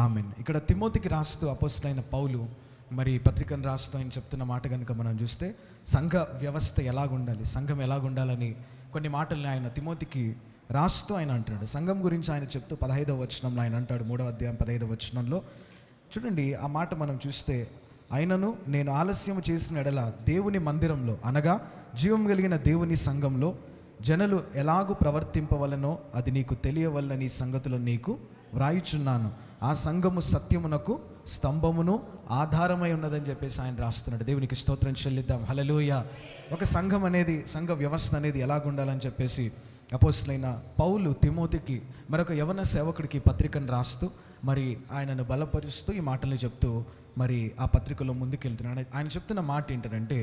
ఆమేన్. ఇక్కడ తిమోతికి రాస్తూ అపోస్తలుడైన పౌలు మరి పత్రికను రాస్తూ ఆయన చెప్తున్న మాట కనుక మనం చూస్తే సంఘ వ్యవస్థ ఎలాగుండాలి, సంఘం ఎలాగుండాలని కొన్ని మాటల్ని ఆయన తిమోతికి రాస్తూ ఆయన అంటాడు. సంఘం గురించి ఆయన చెప్తూ 15వ వచనంలో ఆయన అంటాడు, 3వ అధ్యాయం 15వ వచనంలో చూడండి. ఆ మాట మనం చూస్తే, అయినను నేను ఆలస్యం చేసిన ఎడల దేవుని మందిరంలో అనగా జీవం కలిగిన దేవుని సంఘంలో జనులు ఎలాగూ ప్రవర్తింపవలనో అది నీకు తెలియవలనని సంగతులు నీకు వ్రాయుచున్నాను. ఆ సంఘము సత్యమునకు స్తంభమును ఆధారమై ఉన్నదని చెప్పేసి ఆయన రాస్తున్నాడు. దేవునికి స్తోత్రం చెల్లిద్దాం. హల్లెలూయా. ఒక సంఘం అనేది, సంఘ వ్యవస్థ అనేది ఎలాగుండాలని చెప్పేసి అపోస్తలుడైన పౌలు తిమోతికి మరొక యవన సేవకుడికి పత్రికను రాస్తూ మరి ఆయనను బలపరుస్తూ ఈ మాటలు చెప్తూ మరి ఆ పత్రికలో ముందుకెళ్తున్నాడు. ఆయన చెప్తున్న మాట ఏంటంటే,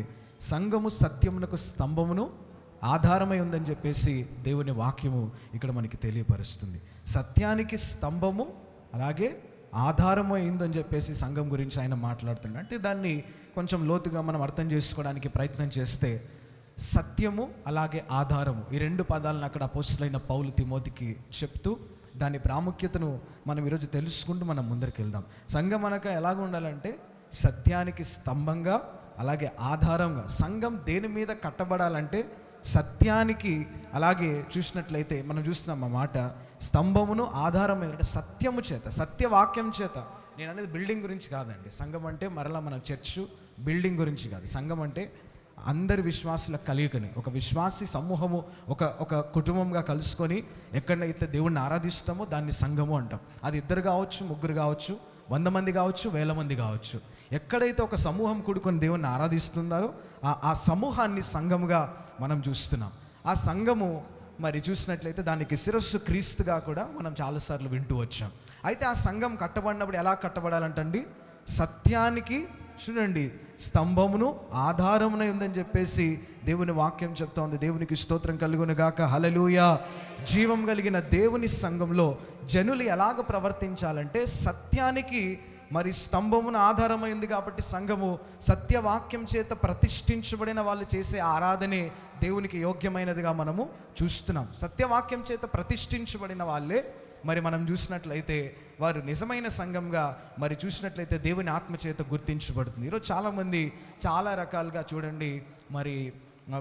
సంఘము సత్యమునకు స్తంభమును ఆధారమై ఉందని చెప్పేసి దేవుని వాక్యము ఇక్కడ మనకి తెలియపరుస్తుంది. సత్యానికి స్తంభము అలాగే ఆధారమై ఉందని చెప్పేసి సంఘం గురించి ఆయన మాట్లాడుతున్నాడు. అంటే దాన్ని కొంచెం లోతుగా మనం అర్థం చేసుకోవడానికి ప్రయత్నం చేస్తే, సత్యము అలాగే ఆధారము ఈ రెండు పదాలను అక్కడ అపోస్తలుడైన పౌలు తిమోతికి చెప్తూ దాని ప్రాముఖ్యతను మనం ఈరోజు తెలుసుకుంటూ మనం ముందరికి వెళ్దాం. సంఘం మనకు ఎలాగ ఉండాలంటే సత్యానికి స్తంభంగా అలాగే ఆధారంగా. సంఘం దేని మీద కట్టబడాలంటే సత్యానికి, అలాగే చూసినట్లయితే మనం చూస్తున్నాం ఆ మాట, స్తంభమును ఆధారం ఏంటంటే సత్యము చేత, సత్యవాక్యం చేత. నేను అనేది బిల్డింగ్ గురించి కాదండి. సంఘం అంటే మరలా మన చర్చ్ బిల్డింగ్ గురించి కాదు. సంఘం అంటే అందరి విశ్వాసుల కలియుకని, ఒక విశ్వాసి సమూహము, ఒక కుటుంబంగా కలుసుకొని ఎక్కడైతే దేవుణ్ణి ఆరాధిస్తామో దాన్ని సంఘము అంటాం. అది ఇద్దరు కావచ్చు, ముగ్గురు కావచ్చు, 100 మంది కావచ్చు, 1000 మంది కావచ్చు. ఎక్కడైతే ఒక సమూహం కూడుకొని దేవుణ్ణి ఆరాధిస్తున్నారో ఆ సమూహాన్ని సంఘముగా మనం చూస్తున్నాం. ఆ సంఘము మరి చూసినట్లయితే దానికి శిరస్సు క్రీస్తుగా కూడా మనం చాలాసార్లు వింటూ వచ్చాం. అయితే ఆ సంఘం కట్టబడినప్పుడు ఎలా కట్టబడాలంటండి, సత్యానికి చూడండి స్తంభమును ఆధారమునై ఉందని చెప్పేసి దేవుని వాక్యం చెప్తోంది. దేవునికి స్తోత్రం కలుగును గాక. హల్లెలూయా. జీవం కలిగిన దేవుని సంఘంలో జనులు ఎలాగ ప్రవర్తించాలంటే సత్యానికి మరి స్తంభమును ఆధారమైంది కాబట్టి సంఘము సత్యవాక్యం చేత ప్రతిష్ఠించబడిన వాళ్ళు చేసే ఆరాధనే దేవునికి యోగ్యమైనదిగా మనము చూస్తున్నాం. సత్యవాక్యం చేత ప్రతిష్ఠించబడిన వాళ్ళే మరి మనం చూసినట్లయితే వారు నిజమైన సంఘంగా మరి చూసినట్లయితే దేవుని ఆత్మచేత గుర్తించబడుతుంది. ఈరోజు చాలామంది చాలా రకాలుగా చూడండి, మరి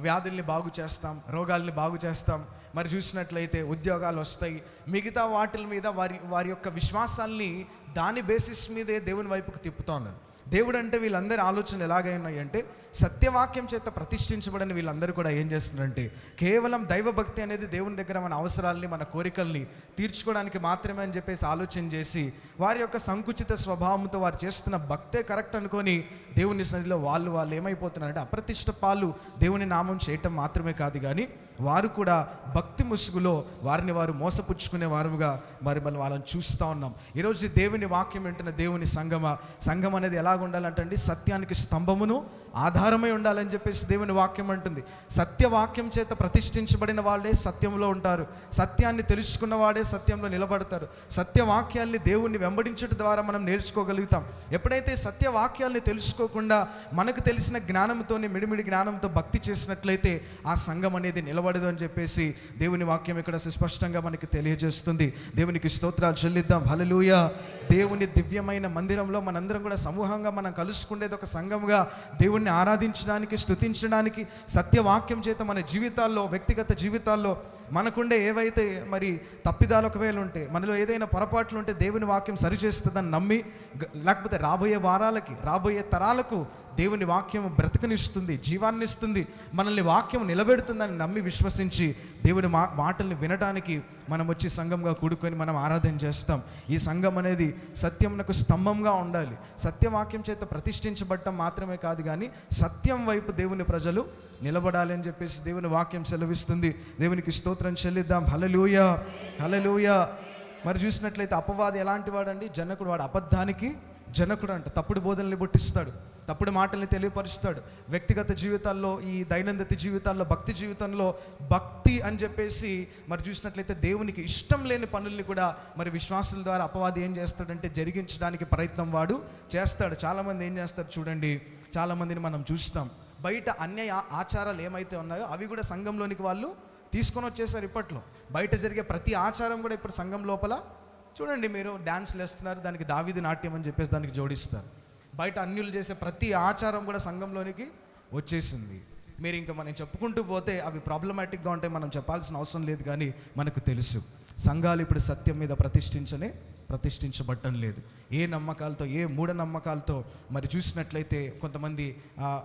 వ్యాధుల్ని బాగు చేస్తాం, రోగాల్ని బాగు చేస్తాం, మరి చూసినట్లయితే ఉద్యోగాలు వస్తాయి, మిగతా వాటి మీద వారి యొక్క విశ్వాసాల్ని దాని బేసిస్ మీదే దేవుని వైపుకు తిప్పుతోంది. దేవుడు అంటే వీళ్ళందరి ఆలోచనలు ఎలాగైనాయి అంటే సత్యవాక్యం చేత ప్రతిష్ఠించబడిన వీళ్ళందరూ కూడా ఏం చేస్తున్నారంటే కేవలం దైవభక్తి అనేది దేవుని దగ్గర మన అవసరాల్ని, మన కోరికల్ని తీర్చుకోవడానికి మాత్రమే అని చెప్పేసి ఆలోచన చేసి వారి యొక్క సంకుచిత స్వభావంతో వారు చేస్తున్న భక్తే కరెక్ట్ అనుకొని దేవుని సన్నిధిలో వాళ్ళు ఏమైపోతున్నారంటే అప్రతిష్ట పాలు దేవుని నామం చేయటం మాత్రమే కాదు, కానీ వారు కూడా భక్తి ముసుగులో వారిని వారు మోసపుచ్చుకునే వారుగా మరి మనం వాళ్ళని చూస్తూ ఉన్నాం. ఈరోజు దేవుని వాక్యం వింటున్న దేవుని సంఘం అనేది ఎలాగ ఉండాలంటండి, సత్యానికి స్తంభమును ఆధారమై ఉండాలని చెప్పేసి దేవుని వాక్యం అంటుంది. సత్యవాక్యం చేత ప్రతిష్ఠించబడిన వాళ్ళే సత్యంలో ఉంటారు. సత్యాన్ని తెలుసుకున్న వాడే సత్యంలో నిలబడతారు. సత్యవాక్యాల్ని దేవుణ్ణి వెంబడించడం ద్వారా మనం నేర్చుకోగలుగుతాం. ఎప్పుడైతే సత్యవాక్యాల్ని తెలుసుకోకుండా మనకు తెలిసిన జ్ఞానంతోనే మిడిమిడి జ్ఞానంతో భక్తి చేసినట్లయితే ఆ సంఘం అనేది నిలబడదు అని చెప్పేసి దేవుని వాక్యం ఇక్కడ సుస్పష్టంగా మనకి తెలియజేస్తుంది. దేవునికి స్తోత్రాలు చెల్లిద్దాం. హల్లెలూయా. దేవుని దివ్యమైన మందిరంలో మనందరం కూడా సమూహంగా మనం కలుసుకునేది ఒక సంఘముగా దేవుణ్ణి ఆరాధించడానికి, స్తుతించడానికి, సత్యవాక్యం చేత మన జీవితాల్లో, వ్యక్తిగత జీవితాల్లో మనకుండే ఏవైతే మరి తప్పిదాలు ఒకవేళ ఉంటే, మనలో ఏదైనా పొరపాట్లు ఉంటే దేవుని వాక్యం సరిచేస్తుందని నమ్మి, లేకపోతే రాబోయే వారాలకి, రాబోయే తరాలకు దేవుని వాక్యం బ్రతకనిస్తుంది, జీవాన్ని ఇస్తుంది, మనల్ని వాక్యం నిలబెడుతుందని నమ్మి విశ్వసించి దేవుని మాటల్ని వినడానికి మనం వచ్చి సంఘంగా కూడుకొని మనం ఆరాధన చేస్తాం. ఈ సంఘం అనేది సత్యమునకు స్తంభంగా ఉండాలి. సత్యవాక్యం చేత ప్రతిష్ఠించబడటం మాత్రమే కాదు, కానీ సత్యం వైపు దేవుని ప్రజలు నిలబడాలి అని చెప్పేసి దేవుని వాక్యం సెలవిస్తుంది. దేవునికి స్తోత్రం చెల్లిద్దాం. హల్లెలూయా, హల్లెలూయా. మరి చూసినట్లయితే అపవాది ఎలాంటి వాడండి, జనకుడు. వాడు అబద్ధానికి జనకుడు అంట. తప్పుడు బోధనల్ని పుట్టిస్తాడు, తప్పుడు మాటల్ని తెలియపరుస్తాడు. వ్యక్తిగత జీవితాల్లో, ఈ దైనందిన జీవితాల్లో, భక్తి జీవితంలో భక్తి అని చెప్పేసి మరి చూసినట్లయితే దేవునికి ఇష్టం లేని పనుల్ని కూడా మరి విశ్వాసుల ద్వారా అపవాది ఏం చేస్తాడంటే జరిగించడానికి ప్రయత్నం వాడు చేస్తాడు. చాలామంది ఏం చేస్తారు చూడండి, చాలామందిని మనం చూస్తాం, బయట అన్యాయ ఆచారాలు ఏమైతే ఉన్నాయో అవి కూడా సంఘంలోనికి వాళ్ళు తీసుకొని వచ్చేసారు. ఇప్పట్లో బయట జరిగే ప్రతి ఆచారం కూడా ఇప్పుడు సంఘం లోపల చూడండి, మీరు డ్యాన్స్లు వేస్తున్నారు, దానికి దావీదు నాట్యం అని చెప్పేసి దానికి జోడిస్తారు. బయట అన్యులు చేసే ప్రతి ఆచారం కూడా సంఘంలోనికి వచ్చేసింది. మీరు ఇంకా మనం చెప్పుకుంటూ పోతే అవి ప్రాబ్లమాటిక్గా ఉంటాయి, మనం చెప్పాల్సిన అవసరం లేదు. కానీ మనకు తెలుసు సంఘాలు ఇప్పుడు సత్యం మీద ప్రతిష్ఠించబడటం లేదు. ఏ నమ్మకాలతో, ఏ మూఢనమ్మకాలతో మరి చూసినట్లయితే కొంతమంది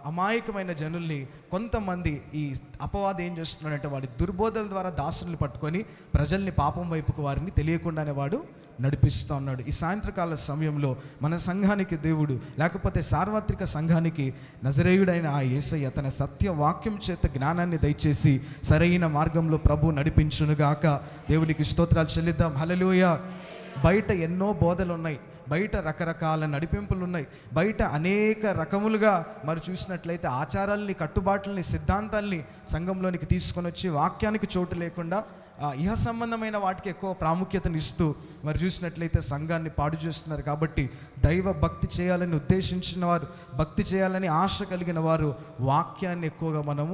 అమాయకమైన జనుల్ని కొంతమంది ఈ అపవాది ఏం చేస్తున్నాడంటే వాడి దుర్బోధల ద్వారా దాసుల్ని పట్టుకొని ప్రజల్ని పాపం వైపుకు వారిని తెలియకుండానే వాడు నడిపిస్తూ ఉన్నాడు. ఈ సాయంత్రకాల సమయంలో మన సంఘానికి దేవుడు, లేకపోతే సార్వత్రిక సంఘానికి నజరేయుడైన ఆ యేసయ్య తన సత్యవాక్యం చేత జ్ఞానాన్ని దయచేసి సరైన మార్గంలో ప్రభు నడిపించునుగాక. దేవునికి స్తోత్రాలు చెల్లిద్దాం. హల్లెలూయా. బయట ఎన్నో బోధలు ఉన్నాయి, బయట రకరకాల నడిపింపులు ఉన్నాయి, బయట అనేక రకములుగా మరి చూసినట్లయితే ఆచారాలని, కట్టుబాట్లని, సిద్ధాంతాల్ని సంఘంలోనికి తీసుకొని వచ్చి వాక్యానికి చోటు లేకుండా ఇహ సంబంధమైన వాటికి ఎక్కువ ప్రాముఖ్యతనిస్తూ మరి చూసినట్లయితే సంఘాన్ని పాడు చేస్తున్నారు. కాబట్టి దైవ భక్తి చేయాలని ఉద్దేశించిన వారు, భక్తి చేయాలని ఆశ కలిగిన వారు వాక్యాన్ని ఎక్కువగా మనం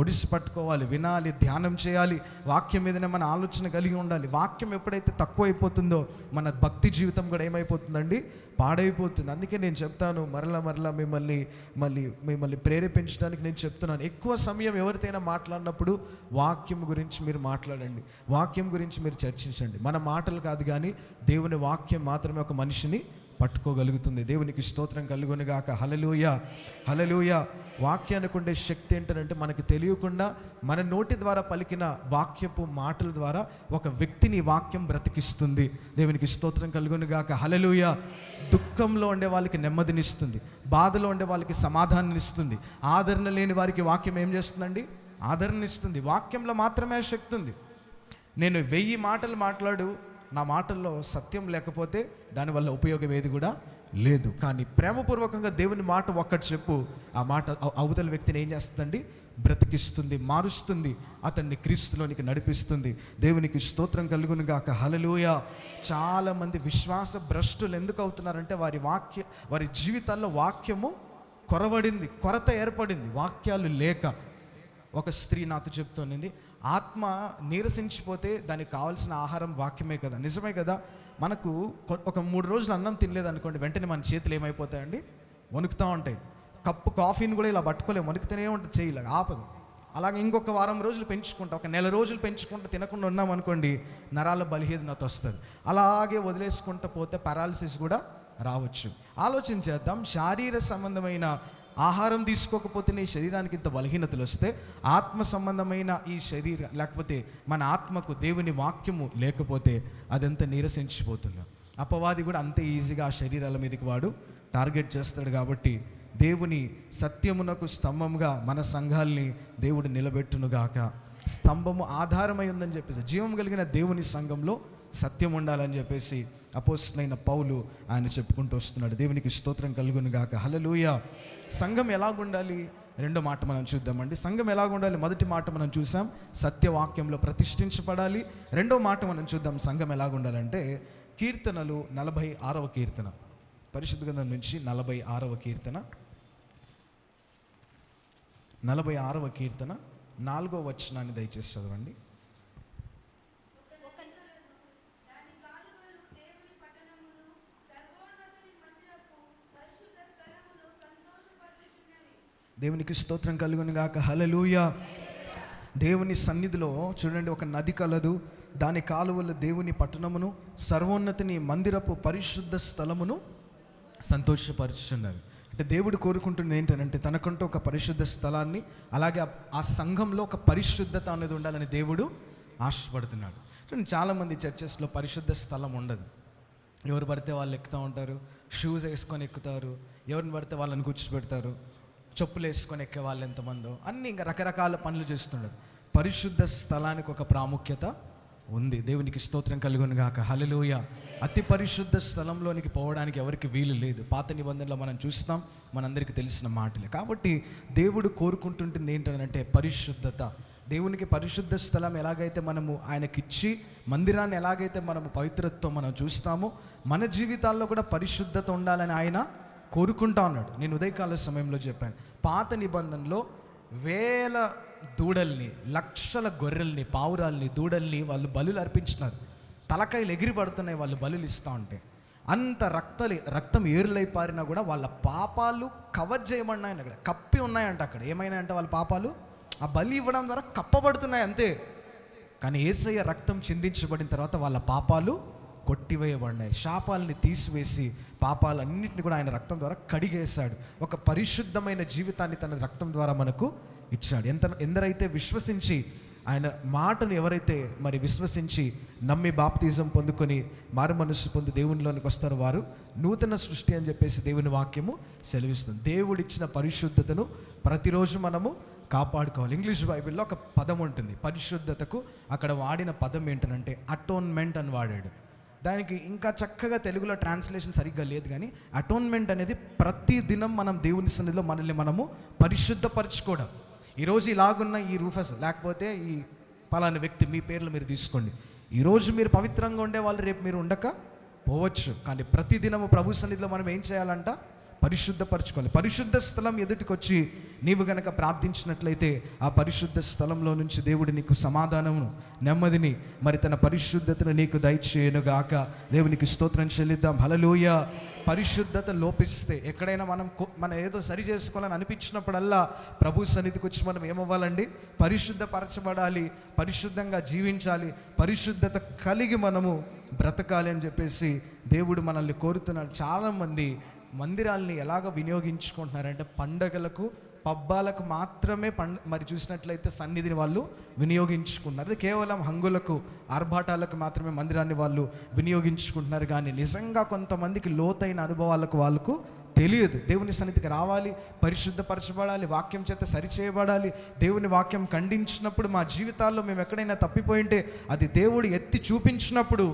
ఒడిసి పట్టుకోవాలి, వినాలి, ధ్యానం చేయాలి, వాక్యం మీదనే మన ఆలోచన కలిగి ఉండాలి. వాక్యం ఎప్పుడైతే తక్కువైపోతుందో మన భక్తి జీవితం కూడా ఏమైపోతుందండి, పాడైపోతుంది. అందుకే నేను చెప్తాను, మరలా మిమ్మల్ని ప్రేరేపించడానికి నేను చెప్తున్నాను, ఎక్కువ సమయం ఎవరితోనైనా మాట్లాడినప్పుడు వాక్యం గురించి మీరు మాట్లాడండి, వాక్యం గురించి మీరు చర్చించండి. మన మాటలు కాదు కానీ దేవుని వాక్యం మాత్రమే ఒక మనిషిని పట్టుకోగలుగుతుంది. దేవునికి స్తోత్రం కలుగునుగాక. హల్లెలూయా, హల్లెలూయా. వాక్యానికి ఉండే శక్తి ఏంటంటే మనకు తెలియకుండా మన నోటి ద్వారా పలికిన వాక్యపు మాటల ద్వారా ఒక వ్యక్తిని వాక్యం బ్రతికిస్తుంది. దేవునికి స్తోత్రం కలుగునుగాక. హల్లెలూయా. దుఃఖంలో ఉండే వాళ్ళకి నెమ్మదినిస్తుంది, బాధలో ఉండే వాళ్ళకి సమాధానం ఇస్తుంది, ఆదరణ లేని వారికి వాక్యం ఏం చేస్తుందండి, ఆదరణ ఇస్తుంది. వాక్యంలో మాత్రమే శక్తి ఉంది. నేను 1000 మాటలు మాట్లాడు, నా మాటల్లో సత్యం లేకపోతే దానివల్ల ఉపయోగం ఏది కూడా లేదు. కానీ ప్రేమపూర్వకంగా దేవుని మాట ఒక్కటి చెప్పు, ఆ మాట అవతల వ్యక్తిని ఏం చేస్తుందండి, బ్రతికిస్తుంది, మారుస్తుంది, అతన్ని క్రీస్తులోనికి నడిపిస్తుంది. దేవునికి స్తోత్రం కలుగునుగాక. హల్లెలూయా. చాలామంది విశ్వాస భ్రష్టులు ఎందుకు అవుతున్నారంటే వారి జీవితాల్లో వాక్యము కొరత ఏర్పడింది, వాక్యాలు లేక. ఒక స్త్రీ నాతో చెప్తోంది, ఆత్మ నీరసించిపోతే దానికి కావాల్సిన ఆహారం వాక్యమే కదా. నిజమే కదా. మనకు ఒక 3 రోజులు అన్నం తినలేదు అనుకోండి, వెంటనే మన చేతులు ఏమైపోతాయండి, వణుకుతూ ఉంటాయి. కప్పు కాఫీని కూడా ఇలా పట్టుకోలేము, వణుకుతూనే ఉంటుంది, చేయలేక ఆపదు. అలాగే ఇంకొక వారం రోజులు పెంచుకుంటా, ఒక నెల రోజులు పెంచుకుంటా తినకుండా ఉన్నాం అనుకోండి, నరాల బలహీనత వస్తుంది. అలాగే వదిలేసుకుంటూ పోతే పారాలిసిస్ కూడా రావచ్చు. ఆలోచన చేద్దాం, శారీర సంబంధమైన ఆహారం తీసుకోకపోతే నీ శరీరానికి ఇంత బలహీనతలు వస్తే, ఆత్మ సంబంధమైన ఈ శరీరం లేకపోతే మన ఆత్మకు దేవుని వాక్యము లేకపోతే అదంత నీరసించిపోతున్నాం. అపవాది కూడా అంతే ఈజీగా ఆ శరీరాల మీదకి వాడు టార్గెట్ చేస్తాడు. కాబట్టి దేవుని సత్యమునకు స్తంభంగా మన సంఘాల్ని దేవుడు నిలబెట్టునుగాక. స్తంభము ఆధారమై ఉందని చెప్పేసి, జీవం కలిగిన దేవుని సంఘంలో సత్యం ఉండాలని చెప్పేసి అపోస్తలుడైన పౌలు ఆయన చెప్పుకుంటూ వస్తున్నాడు. దేవునికి స్తోత్రం కలుగునుగాక. హల్లెలూయా. సంఘం ఎలాగుండాలి, రెండో మాట మనం చూద్దామండి. సంఘం ఎలాగుండాలి, మొదటి మాట మనం చూసాం, సత్యవాక్యంలో ప్రతిష్ఠించబడాలి. రెండో మాట మనం చూద్దాం, సంఘం ఎలాగుండాలంటే కీర్తనలు 46వ కీర్తన, పరిశుద్ధ గ్రంథం నుంచి 46వ కీర్తన, 46వ కీర్తన 4వ వచనాన్ని దయచేసి చదవండి. దేవునికి స్తోత్రం కలుగునుగాక. హల్లెలూయా. దేవుని సన్నిధిలో చూడండి, ఒక నది కలదు, దాని కాలువలు దేవుని పట్టణమును, సర్వోన్నతిని మందిరపు పరిశుద్ధ స్థలమును సంతోషపరుచున్నారు. అంటే దేవుడు కోరుకుంటుంది ఏంటంటే తనకంటూ ఒక పరిశుద్ధ స్థలాన్ని, అలాగే ఆ సంఘంలో ఒక పరిశుద్ధత అనేది ఉండాలని దేవుడు ఆశపడుతున్నాడు. చూడండి, చాలామంది చర్చెస్లో పరిశుద్ధ స్థలం ఉండదు. ఎవరు పడితే వాళ్ళు ఎక్కుతూ ఉంటారు, షూస్ వేసుకొని ఎక్కుతారు, ఎవరిని పడితే వాళ్ళని కూర్చోబెడతారు, చెప్పులు వేసుకొని ఎక్కే వాళ్ళు ఎంతమందో, అన్నీ ఇంకా రకరకాల పనులు చేస్తున్నారు. పరిశుద్ధ స్థలానికి ఒక ప్రాముఖ్యత ఉంది. దేవునికి స్తోత్రం కలుగునుగాక. హల్లెలూయా. అతి పరిశుద్ధ స్థలంలోనికి పోవడానికి ఎవరికి వీలు లేదు. పాత నిబంధనలో మనం చూస్తాం, మనందరికీ తెలిసిన మాటలే. కాబట్టి దేవుడు కోరుకుంటుంటుంది ఏంటంటే పరిశుద్ధత. దేవునికి పరిశుద్ధ స్థలం ఎలాగైతే మనము ఆయనకిచ్చి, మందిరాన్ని ఎలాగైతే మనము పవిత్రతతో మనం చూస్తామో, మన జీవితాల్లో కూడా పరిశుద్ధత ఉండాలని ఆయన కోరుకుంటా ఉన్నాడు. నేను ఉదయకాల సమయంలో చెప్పాను, పాత నిబంధనలో వేల దూడల్ని, లక్షల గొర్రెల్ని, పావురాల్ని, దూడల్ని వాళ్ళు బలులు అర్పించినారు. తలకాయలు ఎగిరి పడుతున్నాయి వాళ్ళు బలులు ఇస్తూ ఉంటే. అంత రక్తం ఏరులై పారినా కూడా వాళ్ళ పాపాలు కవర్ చేయబడినాయని, అక్కడ కప్పి ఉన్నాయంట. అక్కడ ఏమైనా అంటే వాళ్ళ పాపాలు ఆ బలి ఇవ్వడం ద్వారా కప్పబడుతున్నాయి అంతే. కానీ యేసయ్య రక్తం చిందించబడిన తర్వాత వాళ్ళ పాపాలు కొట్టివేయబడినాయి. శాపాలని తీసివేసి పాపాలన్నింటినీ కూడా ఆయన రక్తం ద్వారా కడిగేశాడు. ఒక పరిశుద్ధమైన జీవితాన్ని తన రక్తం ద్వారా మనకు ఇచ్చాడు. ఎందరైతే విశ్వసించి ఆయన మాటను ఎవరైతే మరి విశ్వసించి నమ్మి బాప్తిజం పొందుకొని మారు మనస్సు పొంది దేవునిలోనికి వస్తారో వారు నూతన సృష్టి అని చెప్పేసి దేవుని వాక్యము సెలవిస్తుంది. దేవుడిచ్చిన పరిశుద్ధతను ప్రతిరోజు మనము కాపాడుకోవాలి. ఇంగ్లీష్ బైబిల్లో ఒక పదం ఉంటుంది పరిశుద్ధతకు. అక్కడ వాడిన పదం ఏంటంటే అటోన్మెంట్ అని వాడాడు. దానికి ఇంకా చక్కగా తెలుగులో ట్రాన్స్లేషన్ సరిగ్గా లేదు, కానీ అటోన్మెంట్ అనేది ప్రతి దినం మనం దేవుని సన్నిధిలో మనల్ని మనము పరిశుద్ధపరచుకోవడం. ఈరోజు ఇలాగున్న ఈ రూఫస్, లేకపోతే ఈ పలానా వ్యక్తి, మీ పేర్లు మీరు తీసుకోండి. ఈరోజు మీరు పవిత్రంగా ఉండే వాళ్ళు రేపు మీరు ఉండక పోవచ్చు. కానీ ప్రతిదినము ప్రభు సన్నిధిలో మనం ఏం చేయాలంట? పరిశుద్ధపరచుకోవాలి. పరిశుద్ధ స్థలం ఎదుటికి వచ్చి నీవు గనక ప్రార్థించినట్లయితే ఆ పరిశుద్ధ స్థలంలో నుంచి దేవుడు నీకు సమాధానమును, నెమ్మదిని, మరి తన పరిశుద్ధతను నీకు దయచేయనుగాక. దేవునికి స్తోత్రం చెల్లిద్దాం. హల్లెలూయా. పరిశుద్ధత లోపిస్తే ఎక్కడైనా మనం ఏదో సరి చేసుకోవాలని అనిపించినప్పుడల్లా ప్రభు సన్నిధికి వచ్చి మనం ఏమవ్వాలండి? పరిశుద్ధపరచబడాలి, పరిశుద్ధంగా జీవించాలి, పరిశుద్ధత కలిగి మనము బ్రతకాలి అని చెప్పేసి దేవుడు మనల్ని కోరుతున్నాడు. చాలామంది మందిరాల్ని ఎలాగ వినియోగించుకుంటున్నారంటే పండగలకు, పబ్బాలకు మాత్రమే మరి చూసినట్లయితే సన్నిధిని వాళ్ళు వినియోగించుకుంటున్నారు. అది కేవలం హంగులకు, ఆర్భాటాలకు మాత్రమే మందిరాన్ని వాళ్ళు వినియోగించుకుంటున్నారు. కానీ నిజంగా కొంతమందికి లోతైన అనుభవాలకు వాళ్ళకు తెలియదు. దేవుని సన్నిధికి రావాలి, పరిశుద్ధపరచబడాలి, వాక్యం చేత సరిచేయబడాలి. దేవుని వాక్యం ఖండించినప్పుడు మా జీవితాల్లో మేము ఎక్కడైనా తప్పిపోయింటే అది దేవుడు ఎత్తి చూపించినప్పుడు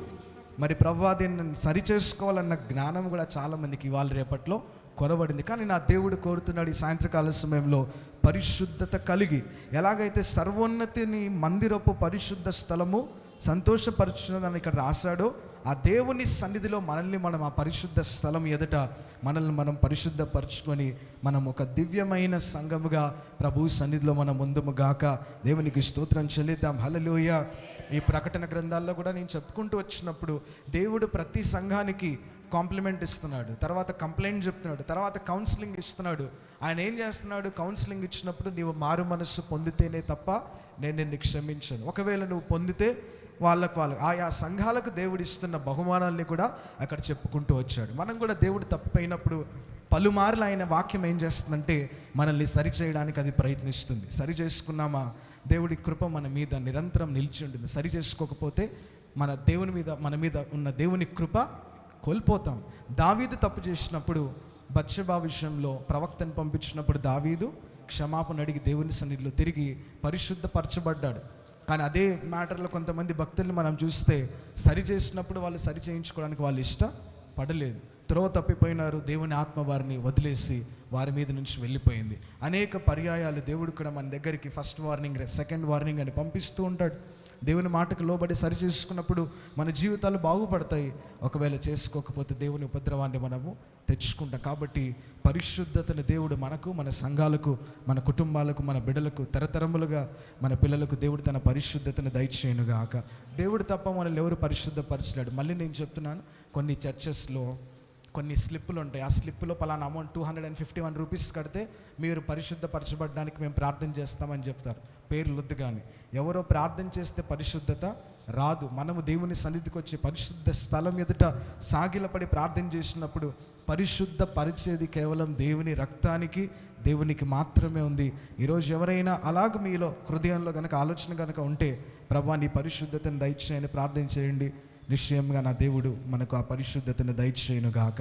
మరి ప్రభువా దీన్ని సరి చేసుకోవాలన్న జ్ఞానం కూడా చాలామందికి ఇవాళ రేపట్లో కొరబడింది. కానీ నా దేవుడు కోరుతున్నాడు ఈ సాయంత్రకాల సమయంలో పరిశుద్ధత కలిగి, ఎలాగైతే సర్వోన్నతిని మందిరపు పరిశుద్ధ స్థలము సంతోషపరుచున్నదని ఇక్కడ రాశాడో, ఆ దేవుని సన్నిధిలో మనల్ని మనం ఆ పరిశుద్ధ స్థలం ఎదుట మనల్ని మనం పరిశుద్ధపరచుకొని మనం ఒక దివ్యమైన సంఘముగా ప్రభు సన్నిధిలో మనం ముందుముగాక. దేవునికి స్తోత్రం చెల్లిద్దాం. హల్లెలూయా. ఈ ప్రకటన గ్రంథాల్లో కూడా నేను చెప్పుకుంటూ వచ్చినప్పుడు దేవుడు ప్రతి సంఘానికి కాంప్లిమెంట్ ఇస్తున్నాడు, తర్వాత కంప్లైంట్ చెప్తున్నాడు, తర్వాత కౌన్సిలింగ్ ఇస్తున్నాడు. ఆయన ఏం చేస్తున్నాడు? కౌన్సిలింగ్ ఇచ్చినప్పుడు నీవు మారు మనస్సు పొందితేనే తప్ప నేను నిన్ను క్షమించను. ఒకవేళ నువ్వు పొందితే వాళ్ళకు ఆయా సంఘాలకు దేవుడు ఇస్తున్న బహుమానాల్ని కూడా అక్కడ చెప్పుకుంటూ వచ్చాడు. మనం కూడా దేవుడు తప్పిపోయినప్పుడు పలుమార్లు ఆయన వాక్యం ఏం చేస్తుందంటే మనల్ని సరిచేయడానికి అది ప్రయత్నిస్తుంది. సరి చేసుకున్నామా? దేవుడి కృప మన మీద నిరంతరం నిలిచి ఉంటుంది. సరి చేసుకోకపోతే మన మీద ఉన్న దేవుని కృప కోల్పోతాం. దావీదు తప్పు చేసినప్పుడు బత్షెబా విషయంలో ప్రవక్తను పంపించినప్పుడు దావీదు క్షమాపణ అడిగి దేవుని సన్నిధిలో తిరిగి పరిశుద్ధపరచబడ్డాడు. కానీ అదే మ్యాటర్లో కొంతమంది భక్తుల్ని మనం చూస్తే సరి చేసినప్పుడు వాళ్ళు సరి చేయించుకోవడానికి వాళ్ళు ఇష్టపడలేదు, త్రోవ తప్పిపోయినారు. దేవుని ఆత్మ వారిని వదిలేసి వారి మీద నుంచి వెళ్ళిపోయింది. అనేక పర్యాయాలు దేవుడు కూడా మన దగ్గరికి ఫస్ట్ వార్నింగ్, సెకండ్ వార్నింగ్ అని పంపిస్తూ ఉంటాడు. దేవుని మాటకు లోబడి సరి చేసుకున్నప్పుడు మన జీవితాలు బాగుపడతాయి. ఒకవేళ చేసుకోకపోతే దేవుని ఉపద్రవాన్ని మనము తెచ్చుకుంటాం. కాబట్టి పరిశుద్ధతను దేవుడు మనకు, మన సంఘాలకు, మన కుటుంబాలకు, మన బిడ్డలకు, తరతరములుగా మన పిల్లలకు దేవుడు తన పరిశుద్ధతను దయచేయునుగాక. దేవుడు తప్ప మనల్ని ఎవరు పరిశుద్ధపరచలేడు. మళ్ళీ నేను చెప్తున్నాను, కొన్ని చర్చెస్లో కొన్ని స్లిప్పులు ఉంటాయి. ఆ స్లిప్పులో పలానా అమౌంట్ 251 రూపీస్ కడితే మీరు పరిశుద్ధపరచబడడానికి మేము ప్రార్థన చేస్తామని చెప్తారు. పేర్లు వద్దు, కానీ ఎవరో ప్రార్థన చేస్తే పరిశుద్ధత రాదు. మనము దేవుని సన్నిధికి వచ్చి పరిశుద్ధ స్థలం ఎదుట సాగిలపడి ప్రార్థన చేసినప్పుడు పరిశుద్ధ పరిచేది కేవలం దేవుని రక్తానికి, దేవునికి మాత్రమే ఉంది. ఈరోజు ఎవరైనా అలాగ మీలో హృదయంలో కనుక ఆలోచన కనుక ఉంటే ప్రభువా నీ పరిశుద్ధతను దయచేయని ప్రార్థన చేయండి. నిశ్చయంగా నా దేవుడు మనకు ఆ పరిశుద్ధతను దయచేయునుగాక.